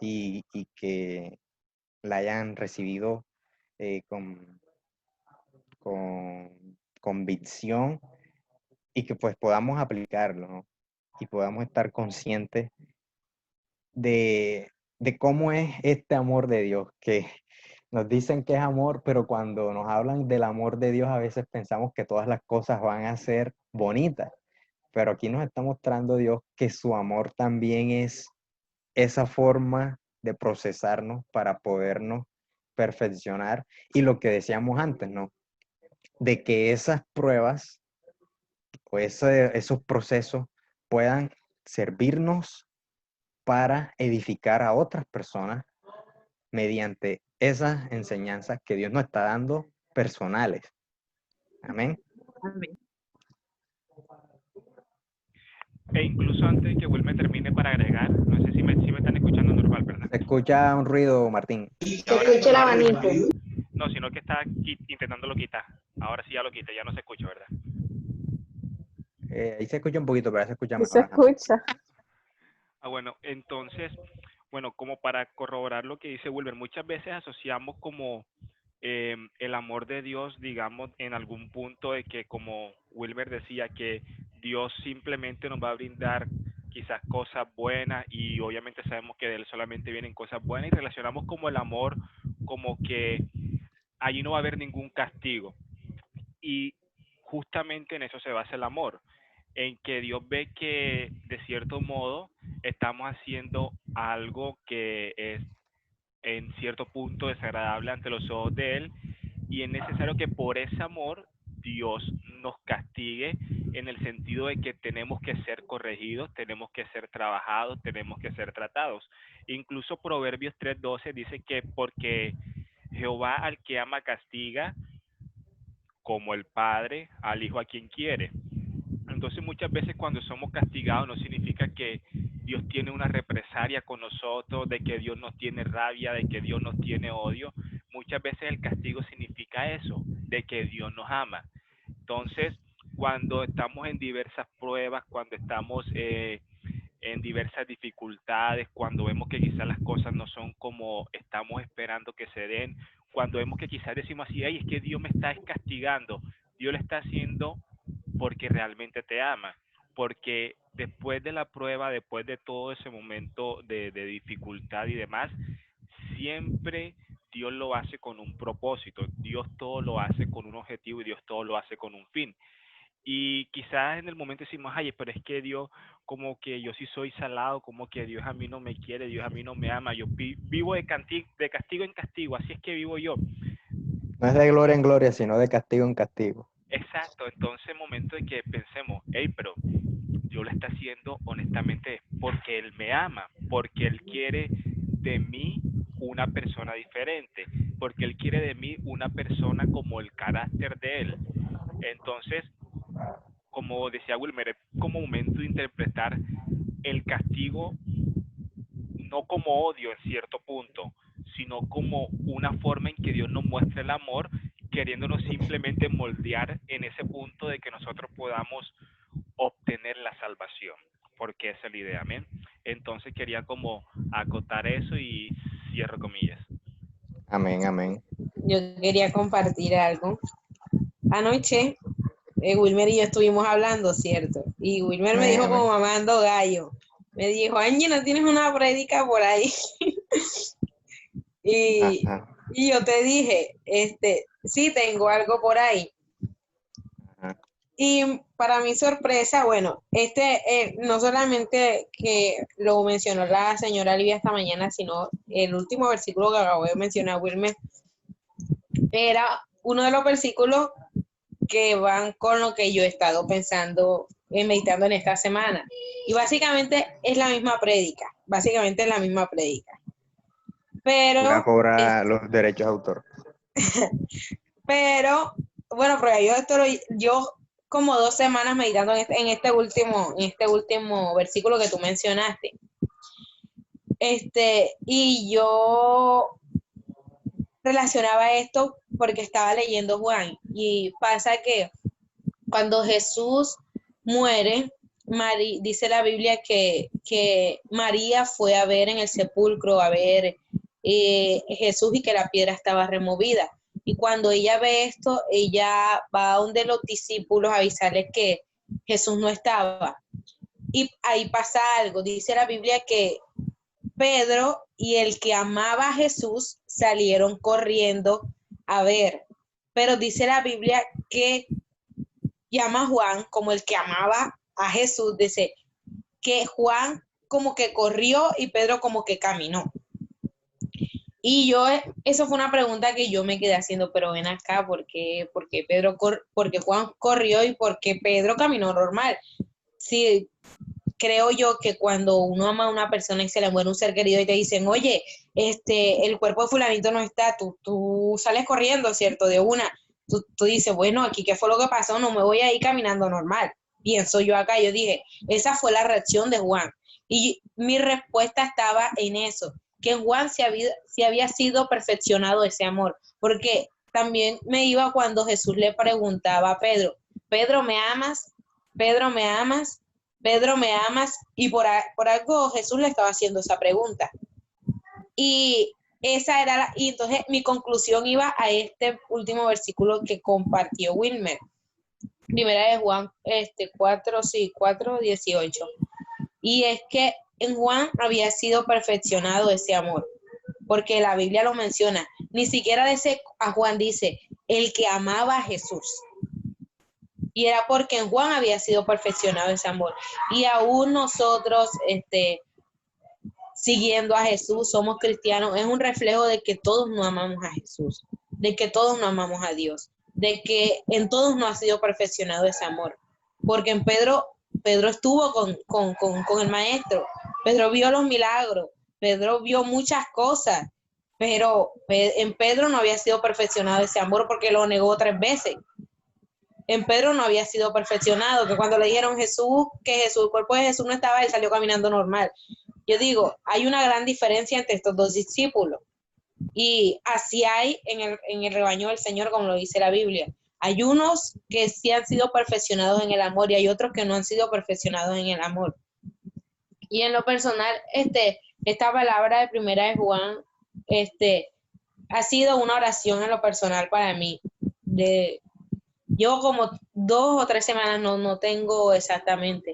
y que la hayan recibido con convicción y que pues podamos aplicarlo, ¿no? Y podamos estar conscientes de cómo es este amor de Dios, que nos dicen que es amor, pero cuando nos hablan del amor de Dios a veces pensamos que todas las cosas van a ser bonitas, pero aquí nos está mostrando Dios que su amor también es esa forma de procesarnos para podernos perfeccionar y lo que decíamos antes, ¿no? De que esas pruebas o esos procesos puedan servirnos para edificar a otras personas mediante esas enseñanzas que Dios nos está dando personales. Amén. Amén. E incluso antes de que Wilmer termine para agregar, no sé si me están escuchando normal, ¿verdad? Se escucha un ruido, Martín. Se escucha el abanico. No, sino que está intentándolo quitar. Ahora sí ya lo quita, ya no se escucha, ¿verdad? Ahí se escucha un poquito, pero ya se escucha Sí mejor. se Ajá. escucha. Ah, bueno, entonces, bueno, como para corroborar lo que dice Wilmer, muchas veces asociamos como el amor de Dios, digamos, en algún punto de que, como Wilmer decía, que Dios simplemente nos va a brindar quizás cosas buenas y obviamente sabemos que de Él solamente vienen cosas buenas y relacionamos como el amor como que allí no va a haber ningún castigo. Y justamente en eso se basa el amor, en que Dios ve que de cierto modo estamos haciendo algo que es en cierto punto desagradable ante los ojos de Él y es necesario que por ese amor Dios nos castigue en el sentido de que tenemos que ser corregidos, tenemos que ser trabajados, tenemos que ser tratados. Incluso Proverbios 3:12 dice que porque Jehová al que ama castiga, como el padre al hijo a quien quiere. Entonces muchas veces cuando somos castigados no significa que Dios tiene una represalia con nosotros, de que Dios nos tiene rabia, de que Dios nos tiene odio. Muchas veces el castigo significa eso, de que Dios nos ama. Entonces, cuando estamos en diversas pruebas, cuando estamos en diversas dificultades, cuando vemos que quizás las cosas no son como estamos esperando que se den, cuando vemos que quizás decimos así, ay, es que Dios me está castigando, Dios lo está haciendo porque realmente te ama, porque después de la prueba, después de todo ese momento de dificultad y demás, siempre Dios lo hace con un propósito, Dios todo lo hace con un objetivo y Dios todo lo hace con un fin. Y quizás en el momento decimos, ay, pero es que Dios, como que yo sí soy salado, como que Dios a mí no me quiere, Dios a mí no me ama, yo vivo de castigo en castigo, así es que vivo yo. No es de gloria en gloria, sino de castigo en castigo. Exacto, entonces el momento de que pensemos, hey, pero Dios lo está haciendo honestamente porque Él me ama, porque Él quiere de mí una persona diferente, porque Él quiere de mí una persona como el carácter de Él. Entonces, como decía Wilmer, es como momento de interpretar el castigo no como odio en cierto punto, sino como una forma en que Dios nos muestra el amor, queriéndonos simplemente moldear en ese punto de que nosotros podamos obtener la salvación, porque esa es la idea, amén. Entonces quería como acotar eso y cierro comillas. Amén, amén. Yo quería compartir algo. Anoche, Wilmer y yo estuvimos hablando, ¿cierto? Y Wilmer me Amén, dijo amén. como mamando gallo. Me dijo, Angie, ¿no tienes una prédica por ahí? y, Ajá, y yo te dije, sí, tengo algo por ahí. ajá. Y para mi sorpresa, bueno, no solamente que lo mencionó la señora Livia esta mañana, sino el último versículo que acabo de mencionar, Wilmer, era uno de los versículos que van con lo que yo he estado pensando, meditando en esta semana. Y básicamente es la misma prédica, Pero, Voy a cobrar los derechos de autor. bueno, porque yo como 2 semanas meditando en este último versículo que tú mencionaste. Y yo relacionaba esto porque estaba leyendo Juan y pasa que cuando Jesús muere, dice la Biblia que María fue a ver en el sepulcro, a ver Jesús y que la piedra estaba removida. Y cuando ella ve esto, ella va a donde los discípulos a avisarles que Jesús no estaba. Y ahí pasa algo, dice la Biblia que Pedro y el que amaba a Jesús salieron corriendo a ver. Pero dice la Biblia que llama a Juan como el que amaba a Jesús, dice que Juan como que corrió y Pedro como que caminó. Y eso fue una pregunta que yo me quedé haciendo, pero ven acá, porque porque Juan corrió y porque Pedro caminó normal? Sí, creo yo que cuando uno ama a una persona y se le muere un ser querido y te dicen, oye, el cuerpo de fulanito no está, tú sales corriendo, ¿cierto? De una. Tú dices, bueno, aquí qué fue lo que pasó, no me voy a ir caminando normal. Pienso yo acá, yo dije, esa fue la reacción de Juan. Y mi respuesta estaba en eso, que en Juan se había sido perfeccionado ese amor, porque también me iba cuando Jesús le preguntaba a Pedro, Pedro, ¿me amas? Pedro, ¿me amas? Pedro, ¿me amas? Y por algo Jesús le estaba haciendo esa pregunta. Y esa era y entonces mi conclusión iba a este último versículo que compartió Wilmer. Primera de Juan 4:18. Y es que en Juan había sido perfeccionado ese amor, porque la Biblia lo menciona. Ni siquiera a Juan dice, el que amaba a Jesús. Y era porque en Juan había sido perfeccionado ese amor. Y aún nosotros, siguiendo a Jesús, somos cristianos, es un reflejo de que todos no amamos a Jesús, de que todos no amamos a Dios, de que en todos no ha sido perfeccionado ese amor. Porque en Pedro estuvo con el maestro, Pedro vio los milagros, Pedro vio muchas cosas, pero en Pedro no había sido perfeccionado ese amor porque lo negó 3 veces. En Pedro no había sido perfeccionado, que cuando le dijeron el cuerpo de Jesús no estaba, él salió caminando normal. Yo digo, hay una gran diferencia entre estos 2 discípulos. Y así hay en el rebaño del Señor, como lo dice la Biblia. Hay unos que sí han sido perfeccionados en el amor y hay otros que no han sido perfeccionados en el amor. Y en lo personal, esta palabra de primera de Juan, ha sido una oración en lo personal para mí. Llevo como 2 o 3 semanas, no tengo exactamente.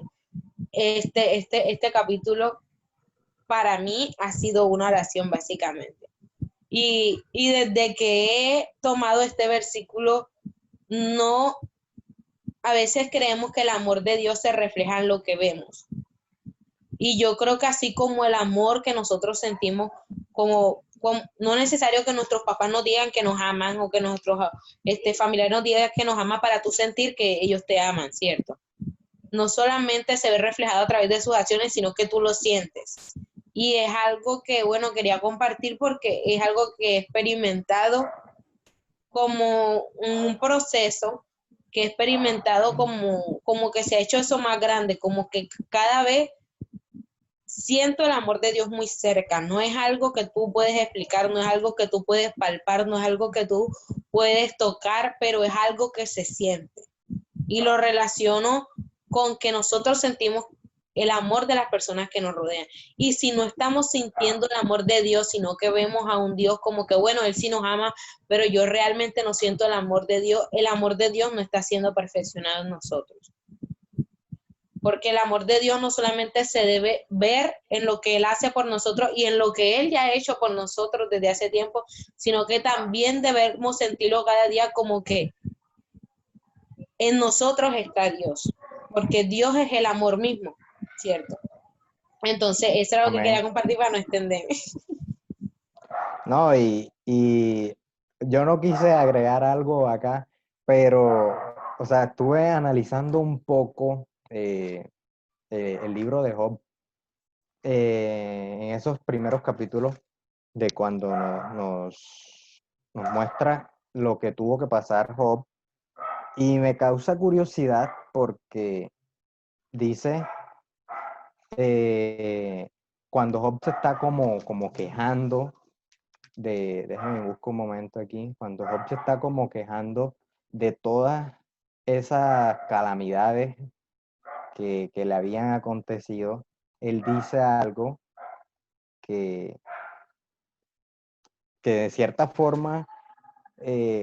Este capítulo para mí ha sido una oración básicamente. Y desde que he tomado este versículo, no, a veces creemos que el amor de Dios se refleja en lo que vemos. Y yo creo que así como el amor que nosotros sentimos, no es necesario que nuestros papás nos digan que nos aman o que nuestros familiares nos digan que nos aman para tú sentir que ellos te aman, ¿cierto? No solamente se ve reflejado a través de sus acciones, sino que tú lo sientes. Y es algo que, bueno, quería compartir porque es algo que he experimentado como un proceso, que he experimentado como que se ha hecho eso más grande, como que cada vez siento el amor de Dios muy cerca. No es algo que tú puedes explicar, no es algo que tú puedes palpar, no es algo que tú puedes tocar, pero es algo que se siente. Y lo relaciono con que nosotros sentimos el amor de las personas que nos rodean. Y si no estamos sintiendo el amor de Dios, sino que vemos a un Dios como que, bueno, Él sí nos ama, pero yo realmente no siento el amor de Dios no está siendo perfeccionado en nosotros. Porque el amor de Dios no solamente se debe ver en lo que Él hace por nosotros y en lo que Él ya ha hecho por nosotros desde hace tiempo, sino que también debemos sentirlo cada día como que en nosotros está Dios, porque Dios es el amor mismo, ¿cierto? Entonces, eso era lo que Amén. quería compartir para no extenderme. No, y yo no quise agregar algo acá, pero, o sea, estuve analizando un poco el libro de Job en esos primeros capítulos de cuando nos muestra lo que tuvo que pasar Job, y me causa curiosidad porque dice, cuando Job se está como quejando déjame buscar un momento aquí, cuando Job se está como quejando de todas esas calamidades que le habían acontecido, él dice algo que, que de cierta forma,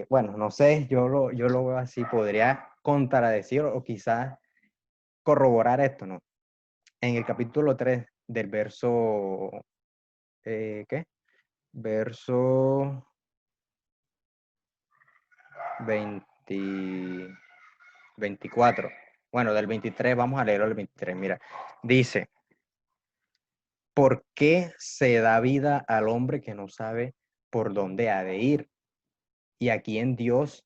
bueno, no sé, yo lo veo así, podría contradecir o quizás corroborar esto, ¿no? En el capítulo 3 del verso, ¿qué? Verso 24. Bueno, del 23, vamos a leerlo el 23. Mira, dice, ¿por qué se da vida al hombre que no sabe por dónde ha de ir? Y a quien Dios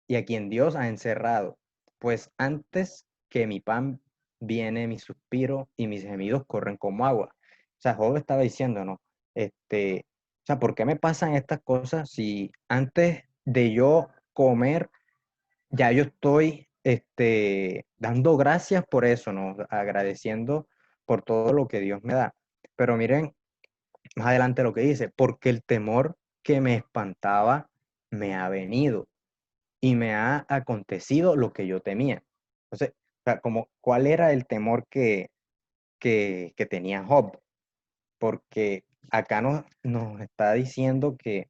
ha encerrado. Pues antes que mi pan viene mi suspiro y mis gemidos corren como agua. O sea, Job estaba diciendo, ¿no? O sea, ¿por qué me pasan estas cosas si antes de yo comer ya yo estoy dando gracias por eso, ¿no? Agradeciendo por todo lo que Dios me da? Pero miren más adelante lo que dice, porque el temor que me espantaba me ha venido y me ha acontecido lo que yo temía. Entonces, o sea, como, ¿cuál era el temor que tenía Job? Porque acá nos está diciendo que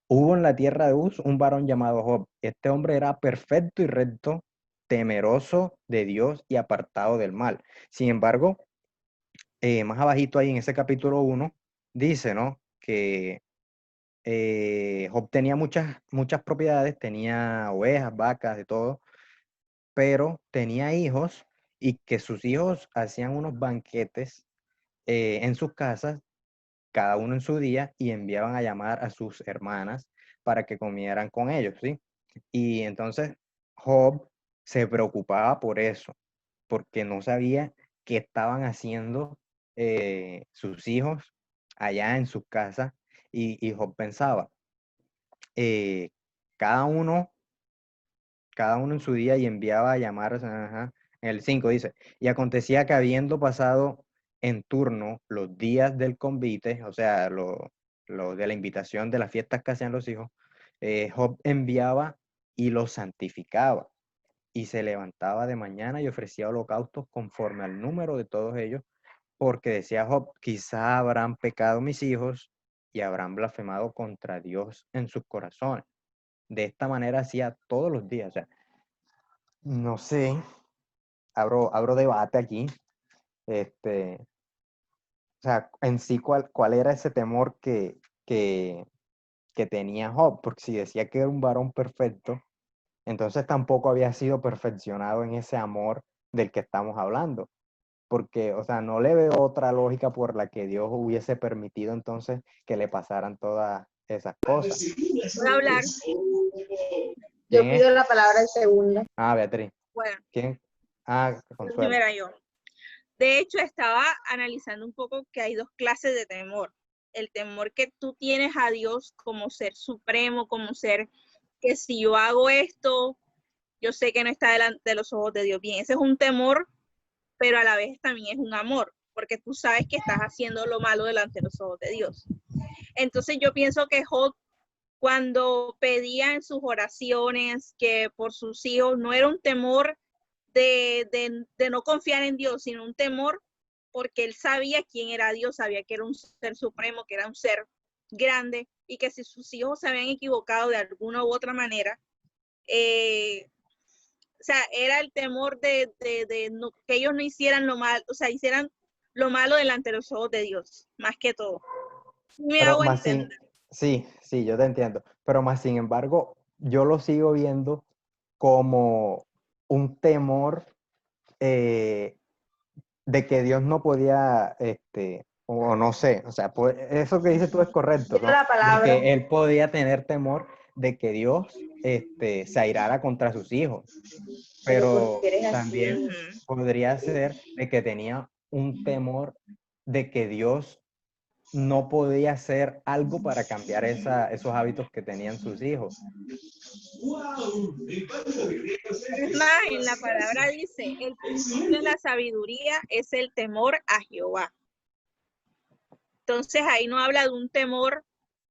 hubo en la tierra de Uz un varón llamado Job. Este hombre era perfecto y recto, temeroso de Dios y apartado del mal. Sin embargo, más abajito ahí en ese capítulo 1, dice, ¿no? Que Job tenía muchas propiedades, tenía ovejas, vacas, de todo, pero tenía hijos y que sus hijos hacían unos banquetes en sus casas, cada uno en su día, y enviaban a llamar a sus hermanas para que comieran con ellos, ¿sí? Y entonces Job se preocupaba por eso, porque no sabía qué estaban haciendo sus hijos allá en sus casas, y Job pensaba, eh, cada uno, cada uno en su día y enviaba a llamar, ajá, en el 5 dice, y acontecía que habiendo pasado en turno los días del convite, o sea, lo de la invitación de las fiestas que hacían los hijos, Job enviaba y los santificaba y se levantaba de mañana y ofrecía holocaustos conforme al número de todos ellos, porque decía Job, quizá habrán pecado mis hijos y habrán blasfemado contra Dios en sus corazones. De esta manera hacía todos los días. O sea, no sé, abro debate aquí. O sea, en sí, ¿cuál era ese temor que tenía Job? Porque si decía que era un varón perfecto, entonces tampoco había sido perfeccionado en ese amor del que estamos hablando. Porque, o sea, no le veo otra lógica por la que Dios hubiese permitido entonces que le pasaran todas esas cosas. Voy a hablar. Yo ¿Quién es? pido la palabra en segunda. Beatriz. Bueno, ¿Quién? Consuelo. primero yo. De hecho, estaba analizando un poco que hay dos clases de temor. El temor que tú tienes a Dios como ser supremo, como ser que si yo hago esto, yo sé que no está delante de los ojos de Dios. Bien, ese es un temor, pero a la vez también es un amor, porque tú sabes que estás haciendo lo malo delante de los ojos de Dios. Entonces yo pienso que Job, cuando pedía en sus oraciones que por sus hijos, no era un temor de no confiar en Dios, sino un temor porque él sabía quién era Dios, sabía que era un ser supremo, que era un ser grande, y que si sus hijos se habían equivocado de alguna u otra manera, o sea, era el temor de no, que ellos no hicieran lo malo, o sea, hicieran lo malo delante de los ojos de Dios, más que todo. Me Pero hago más entender. sí, yo te entiendo. Pero más sin embargo, yo lo sigo viendo como un temor de que Dios no podía, o no sé, o sea, eso que dices tú es correcto, Pido ¿no? la De palabra. que él podía tener temor de que Dios se airara contra sus hijos, pero porque eres así. también podría ser de que tenía un temor de que Dios no podía hacer algo para cambiar esos hábitos que tenían sus hijos. Es más, en la palabra dice, el principio de la sabiduría es el temor a Jehová. Entonces ahí no habla de un temor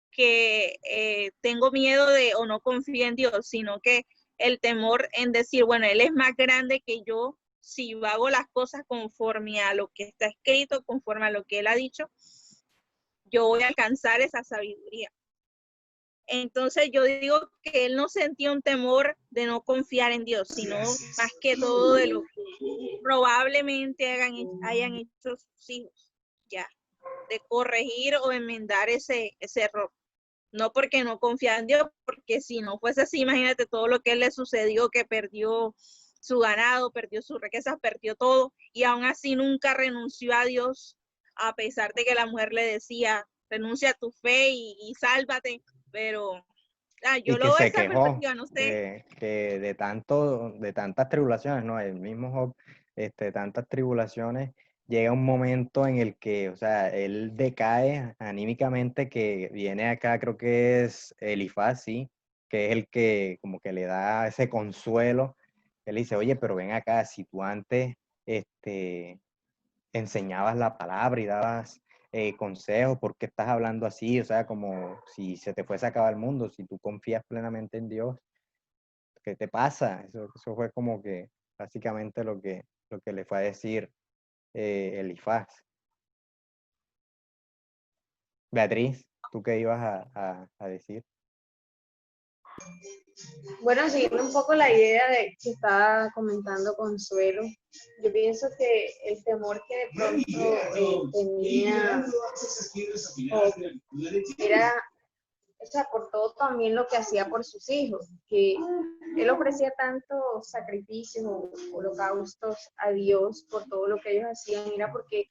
que tengo miedo de o no confío en Dios, sino que el temor en decir, bueno, Él es más grande que yo, si yo hago las cosas conforme a lo que está escrito, conforme a lo que Él ha dicho, yo voy a alcanzar esa sabiduría. Entonces yo digo que él no sentía un temor de no confiar en Dios, sino más que todo de lo que probablemente hayan hecho sus hijos, ya, de corregir o enmendar ese error. No porque no confía en Dios, porque si no fuese así, imagínate todo lo que le sucedió, que perdió su ganado, perdió sus riquezas, perdió todo, y aún así nunca renunció a Dios, a pesar de que la mujer le decía, renuncia a tu fe y sálvate, pero yo Y que lo veo se esa quejó perspectiva, no sé. que de tantas tribulaciones, ¿no? El mismo Job, tantas tribulaciones, llega un momento en el que, o sea, él decae anímicamente, que viene acá, creo que es Elifaz, sí, que es el que como que le da ese consuelo. Él dice, oye, pero ven acá, si tú antes, enseñabas la palabra y dabas consejos, ¿por qué estás hablando así? O sea, como si se te fuese a acabar el mundo, si tú confías plenamente en Dios, ¿qué te pasa? Eso fue como que básicamente lo que le fue a decir Elifaz. Beatriz, ¿tú qué ibas a decir? Bueno, siguiendo un poco la idea de que estaba comentando Consuelo, yo pienso que el temor que de pronto tenía era, o sea, por todo también lo que hacía por sus hijos, que él ofrecía tantos sacrificios o holocaustos a Dios por todo lo que ellos hacían, era porque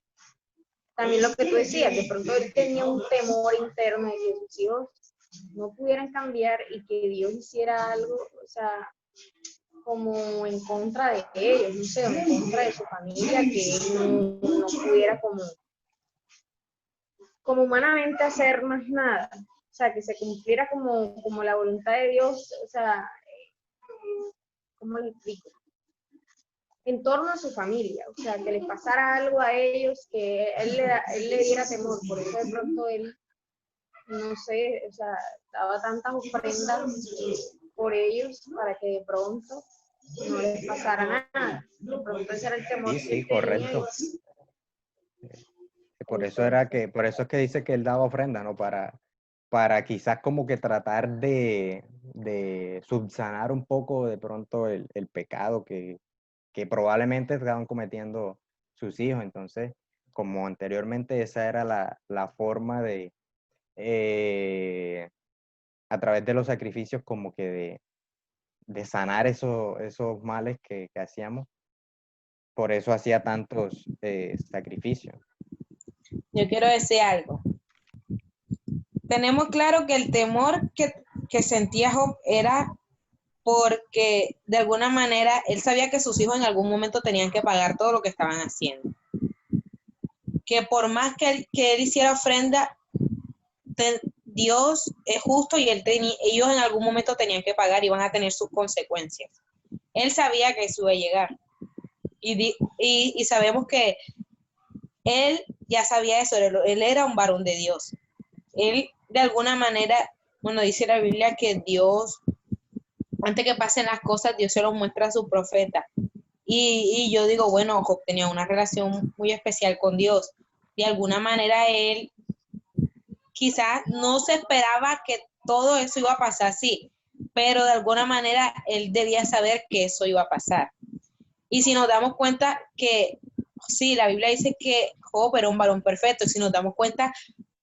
también lo que tú decías, de pronto él tenía un temor interno de que sus hijos no pudieran cambiar y que Dios hiciera algo, o sea, como en contra de ellos, no sé, en contra de su familia, que él no pudiera como humanamente hacer más nada, o sea, que se cumpliera como la voluntad de Dios, o sea, ¿cómo les explico? En torno a su familia, o sea, que les pasara algo a ellos, que él le diera temor, por eso de pronto él, no sé, o sea, daba tantas ofrendas por ellos para que de pronto no les pasara nada. De pronto ese era el temor que Sí, él tenía. correcto. por eso es que dice que él daba ofrenda, ¿no? Para quizás como que tratar de subsanar un poco de pronto el pecado que probablemente estaban cometiendo sus hijos. Entonces, como anteriormente esa era la forma de, a través de los sacrificios, como que de sanar esos males que hacíamos. Por eso hacía tantos sacrificios. Yo quiero decir algo. Tenemos claro que el temor que sentía Job era porque de alguna manera él sabía que sus hijos en algún momento tenían que pagar todo lo que estaban haciendo. Que por más que él hiciera ofrenda, Dios es justo y ellos en algún momento tenían que pagar y van a tener sus consecuencias. Él sabía que eso iba a llegar. Y sabemos que él ya sabía eso, él era un varón de Dios. Él de alguna manera, bueno, dice la Biblia que Dios, antes que pasen las cosas, Dios se los muestra a su profeta. Y yo digo, bueno, Job tenía una relación muy especial con Dios. De alguna manera él quizás no se esperaba que todo eso iba a pasar así, pero de alguna manera él debía saber que eso iba a pasar. Y si nos damos cuenta que, sí, la Biblia dice que Job era un varón perfecto, si nos damos cuenta,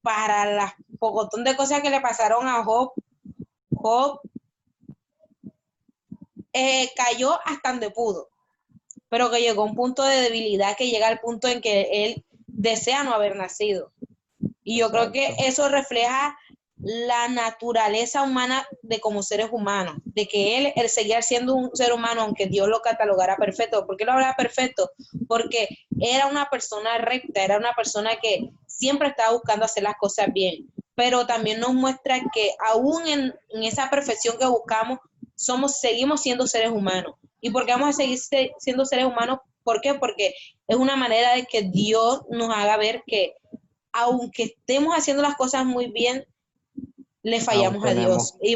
para las pocotón de cosas que le pasaron a Job, cayó hasta donde pudo, pero que llegó a un punto de debilidad, que llega al punto en que él desea no haber nacido. Y yo creo que eso refleja la naturaleza humana de como seres humanos, de que él seguía siendo un ser humano, aunque Dios lo catalogara perfecto. ¿Por qué lo hablaba perfecto? Porque era una persona recta, era una persona que siempre estaba buscando hacer las cosas bien, pero también nos muestra que aún en esa perfección que buscamos, seguimos siendo seres humanos. ¿Y por qué vamos a seguir siendo seres humanos? ¿Por qué? Porque es una manera de que Dios nos haga ver que aunque estemos haciendo las cosas muy bien, le fallamos a Dios y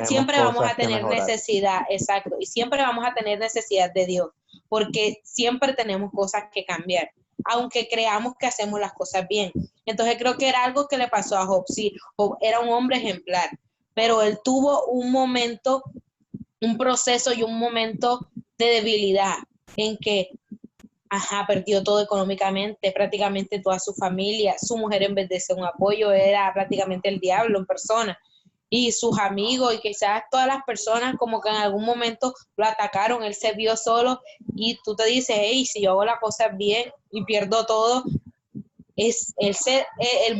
siempre vamos a tener necesidad, exacto, y siempre vamos a tener necesidad de Dios, porque siempre tenemos cosas que cambiar, aunque creamos que hacemos las cosas bien. Entonces creo que era algo que le pasó a Job. Sí, Job era un hombre ejemplar, pero él tuvo un momento, un proceso y un momento de debilidad en que perdió todo económicamente, prácticamente toda su familia, su mujer en vez de ser un apoyo era prácticamente el diablo en persona, y sus amigos y quizás todas las personas como que en algún momento lo atacaron, él se vio solo y tú te dices, hey, si yo hago las cosas bien y pierdo todo, él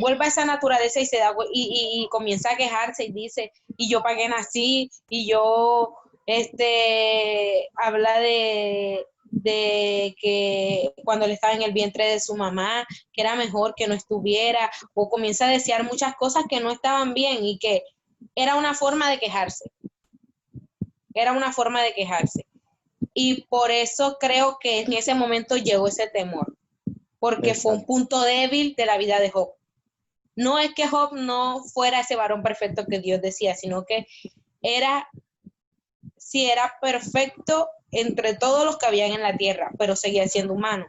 vuelve a esa naturaleza y se da y comienza a quejarse y dice, y yo para qué nací, y yo habla de que cuando él estaba en el vientre de su mamá, que era mejor que no estuviera, o comienza a desear muchas cosas que no estaban bien y que era una forma de quejarse. Y por eso creo que en ese momento llegó ese temor, porque fue un punto débil de la vida de Job. No es que Job no fuera ese varón perfecto que Dios decía, sino que era perfecto entre todos los que habían en la tierra, pero seguía siendo humano.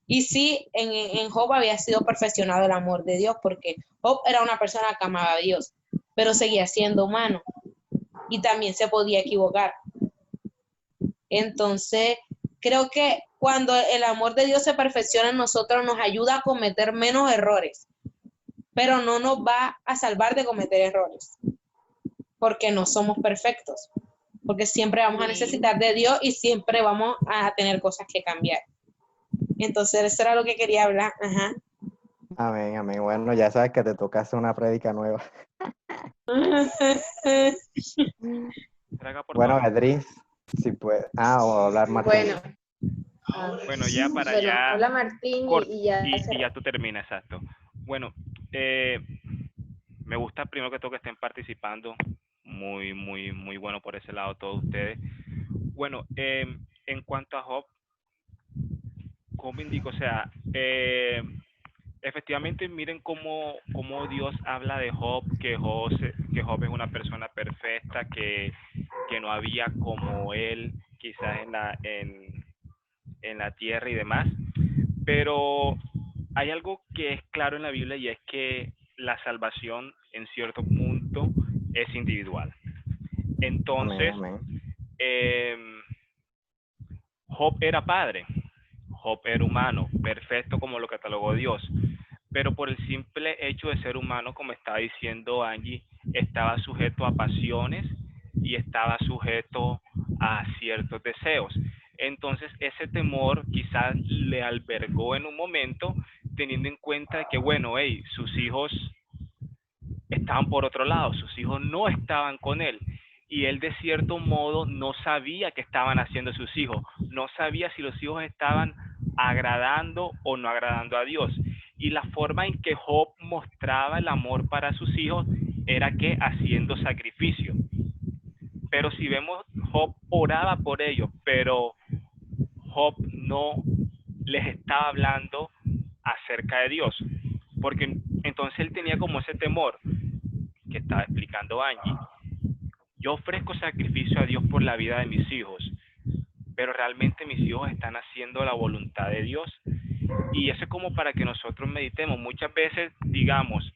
Y sí, en Job había sido perfeccionado el amor de Dios, porque Job era una persona que amaba a Dios, pero seguía siendo humano y también se podía equivocar. Entonces, creo que cuando el amor de Dios se perfecciona en nosotros, nos ayuda a cometer menos errores, pero no nos va a salvar de cometer errores, porque no somos perfectos, porque siempre vamos a necesitar de Dios y siempre vamos a tener cosas que cambiar. Entonces, eso era lo que quería hablar. Ajá. Amén, amén. Bueno, ya sabes que te toca hacer una prédica nueva. Bueno, Beatriz, si puedes. O hablar Martín. Bueno, ya para ya. Habla Martín y ya. Y ya tú terminas, exacto. Bueno, me gusta primero que todo que estén participando. Muy, muy, muy bueno por ese lado todos ustedes. Bueno, en cuanto a Job, como indico, o sea, efectivamente miren cómo Dios habla de Job, que Job es una persona perfecta, que no había como él quizás en la tierra y demás, pero hay algo que es claro en la Biblia y es que la salvación en cierto punto es individual. Amén, Entonces, amén. em, Job era padre, Job era humano, perfecto como lo catalogó Dios, pero por el simple hecho de ser humano, como estaba diciendo Angie, estaba sujeto a pasiones y estaba sujeto a ciertos deseos. Entonces ese temor quizás le albergó en un momento, teniendo en cuenta que, bueno, hey, sus hijos estaban por otro lado, sus hijos no estaban con él. Y él de cierto modo no sabía qué estaban haciendo sus hijos, no sabía si los hijos estaban agradando o no agradando a Dios. Y la forma en que Job mostraba el amor para sus hijos era que haciendo sacrificio. Pero si vemos, Job oraba por ellos, pero Job no les estaba hablando acerca de Dios, porque entonces él tenía como ese temor que estaba explicando Angie. Yo ofrezco sacrificio a Dios por la vida de mis hijos, pero realmente mis hijos están haciendo la voluntad de Dios. Y eso es como para que nosotros meditemos. Muchas veces, digamos,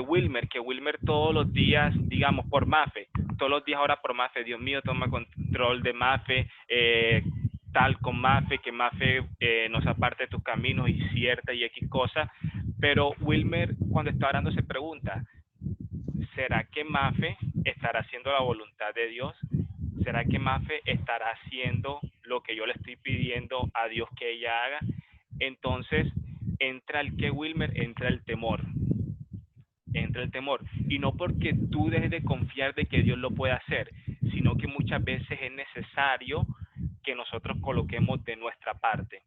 Wilmer, que Wilmer todos los días, digamos, por Mafe, todos los días ora por Mafe, Dios mío, toma control de Mafe, tal con Mafe, que Mafe nos aparte de tus caminos y cierta y X cosa. Pero Wilmer, cuando está orando, se pregunta, ¿será que Mafe estará haciendo la voluntad de Dios? ¿Será que Mafe estará haciendo lo que yo le estoy pidiendo a Dios que ella haga? Entonces entra el que, Wilmer, entra el temor. Entra el temor. Y no porque tú dejes de confiar de que Dios lo puede hacer, sino que muchas veces es necesario que nosotros coloquemos de nuestra parte.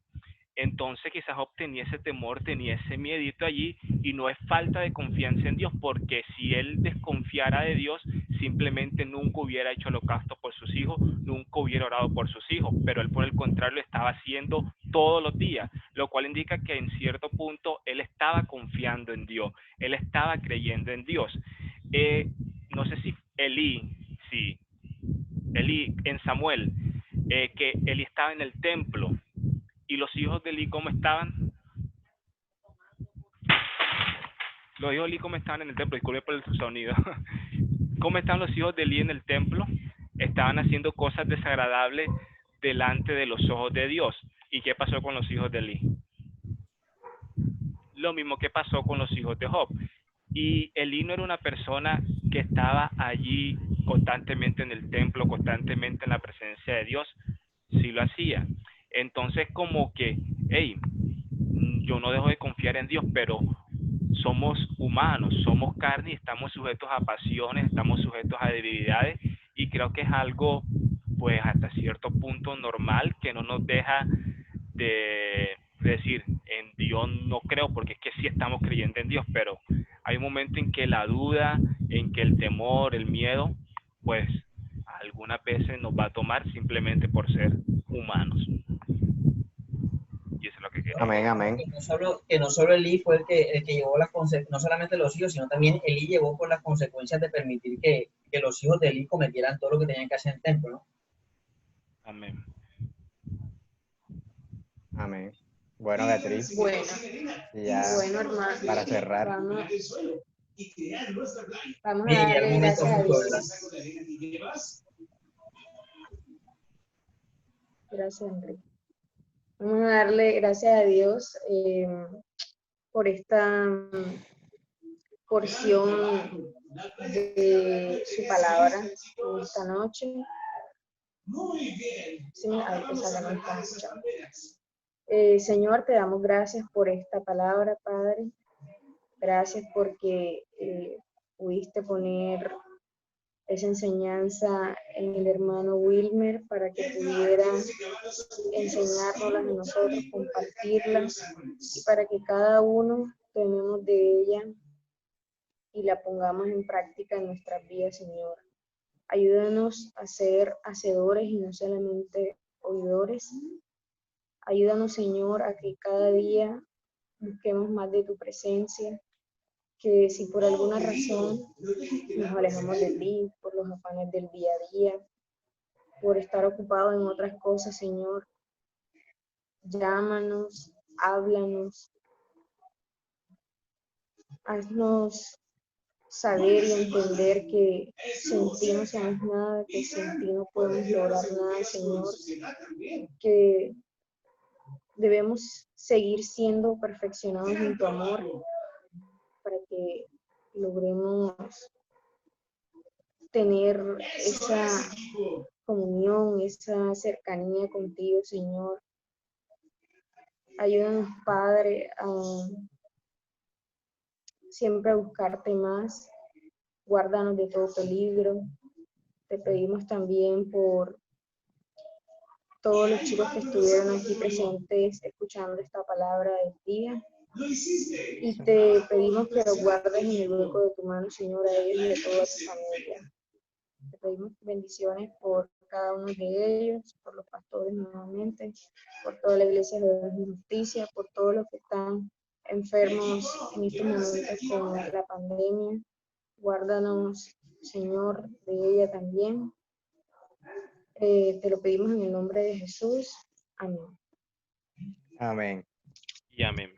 Entonces quizás Job tenía ese temor, tenía ese miedito allí, y no es falta de confianza en Dios, porque si él desconfiara de Dios, simplemente nunca hubiera hecho holocausto por sus hijos, nunca hubiera orado por sus hijos, pero él por el contrario lo estaba haciendo todos los días, lo cual indica que en cierto punto él estaba confiando en Dios, él estaba creyendo en Dios. No sé si Elí en Samuel, que Elí estaba en el templo. ¿Y los hijos de Eli cómo estaban? Los hijos de Eli cómo estaban en el templo. Disculpe por el sonido. ¿Cómo están los hijos de Eli en el templo? Estaban haciendo cosas desagradables delante de los ojos de Dios. ¿Y qué pasó con los hijos de Eli? Lo mismo que pasó con los hijos de Job. Y Eli no era una persona que estaba allí constantemente en el templo, constantemente en la presencia de Dios. Sí lo hacía. Entonces como que, hey, yo no dejo de confiar en Dios, pero somos humanos, somos carne y estamos sujetos a pasiones, estamos sujetos a debilidades, y creo que es algo, pues hasta cierto punto normal, que no nos deja de decir en Dios no creo, porque es que sí estamos creyendo en Dios, pero hay un momento en que la duda, en que el temor, el miedo, pues algunas veces nos va a tomar simplemente por ser humanos. Y eso es lo que quería. Amén, amén. Que no solo Elí fue el que llevó las consecuencias, no solamente los hijos, sino también Elí llevó por las consecuencias de permitir que los hijos de Elí cometieran todo lo que tenían que hacer en el templo, ¿no? Amén. Amén. Bueno, Beatriz, Bueno, ya bueno, hermano, para cerrar. vamos a Mire, ya el darle momento gracias a justo, Dios. Gracias, Enrique. Vamos a darle gracias a Dios por esta porción de su palabra en esta noche. Sí, a ver qué sale, no están escuchando. Señor, te damos gracias por esta palabra, Padre. Gracias porque pudiste poner esa enseñanza en el hermano Wilmer para que pudiera enseñárnoslas a nosotros, compartirlas, y para que cada uno tomemos de ella y la pongamos en práctica en nuestras vidas, Señor. Ayúdanos a ser hacedores y no solamente oidores. Ayúdanos, Señor, a que cada día busquemos más de tu presencia, que si por alguna razón nos alejamos de ti, por los afanes del día a día, por estar ocupados en otras cosas, Señor, llámanos, háblanos, Haznos saber y entender que sin ti no somos nada, que sin ti no podemos lograr nada, Señor, que debemos seguir siendo perfeccionados en tu amor para que logremos tener esa comunión, esa cercanía contigo, Señor. Ayúdanos, Padre, a siempre a buscarte más. Guárdanos de todo peligro. Te pedimos también por todos los chicos que estuvieron aquí presentes escuchando esta palabra del día. Y te pedimos que los guardes en el hueco de tu mano, Señor, a ellos y a toda su familia. Te pedimos bendiciones por cada uno de ellos, por los pastores nuevamente, por toda la iglesia de la justicia, por todos los que están enfermos en estos momentos con la pandemia. Guárdanos, Señor, de ella también. Te lo pedimos en el nombre de Jesús. Amén. Amén. Y amén.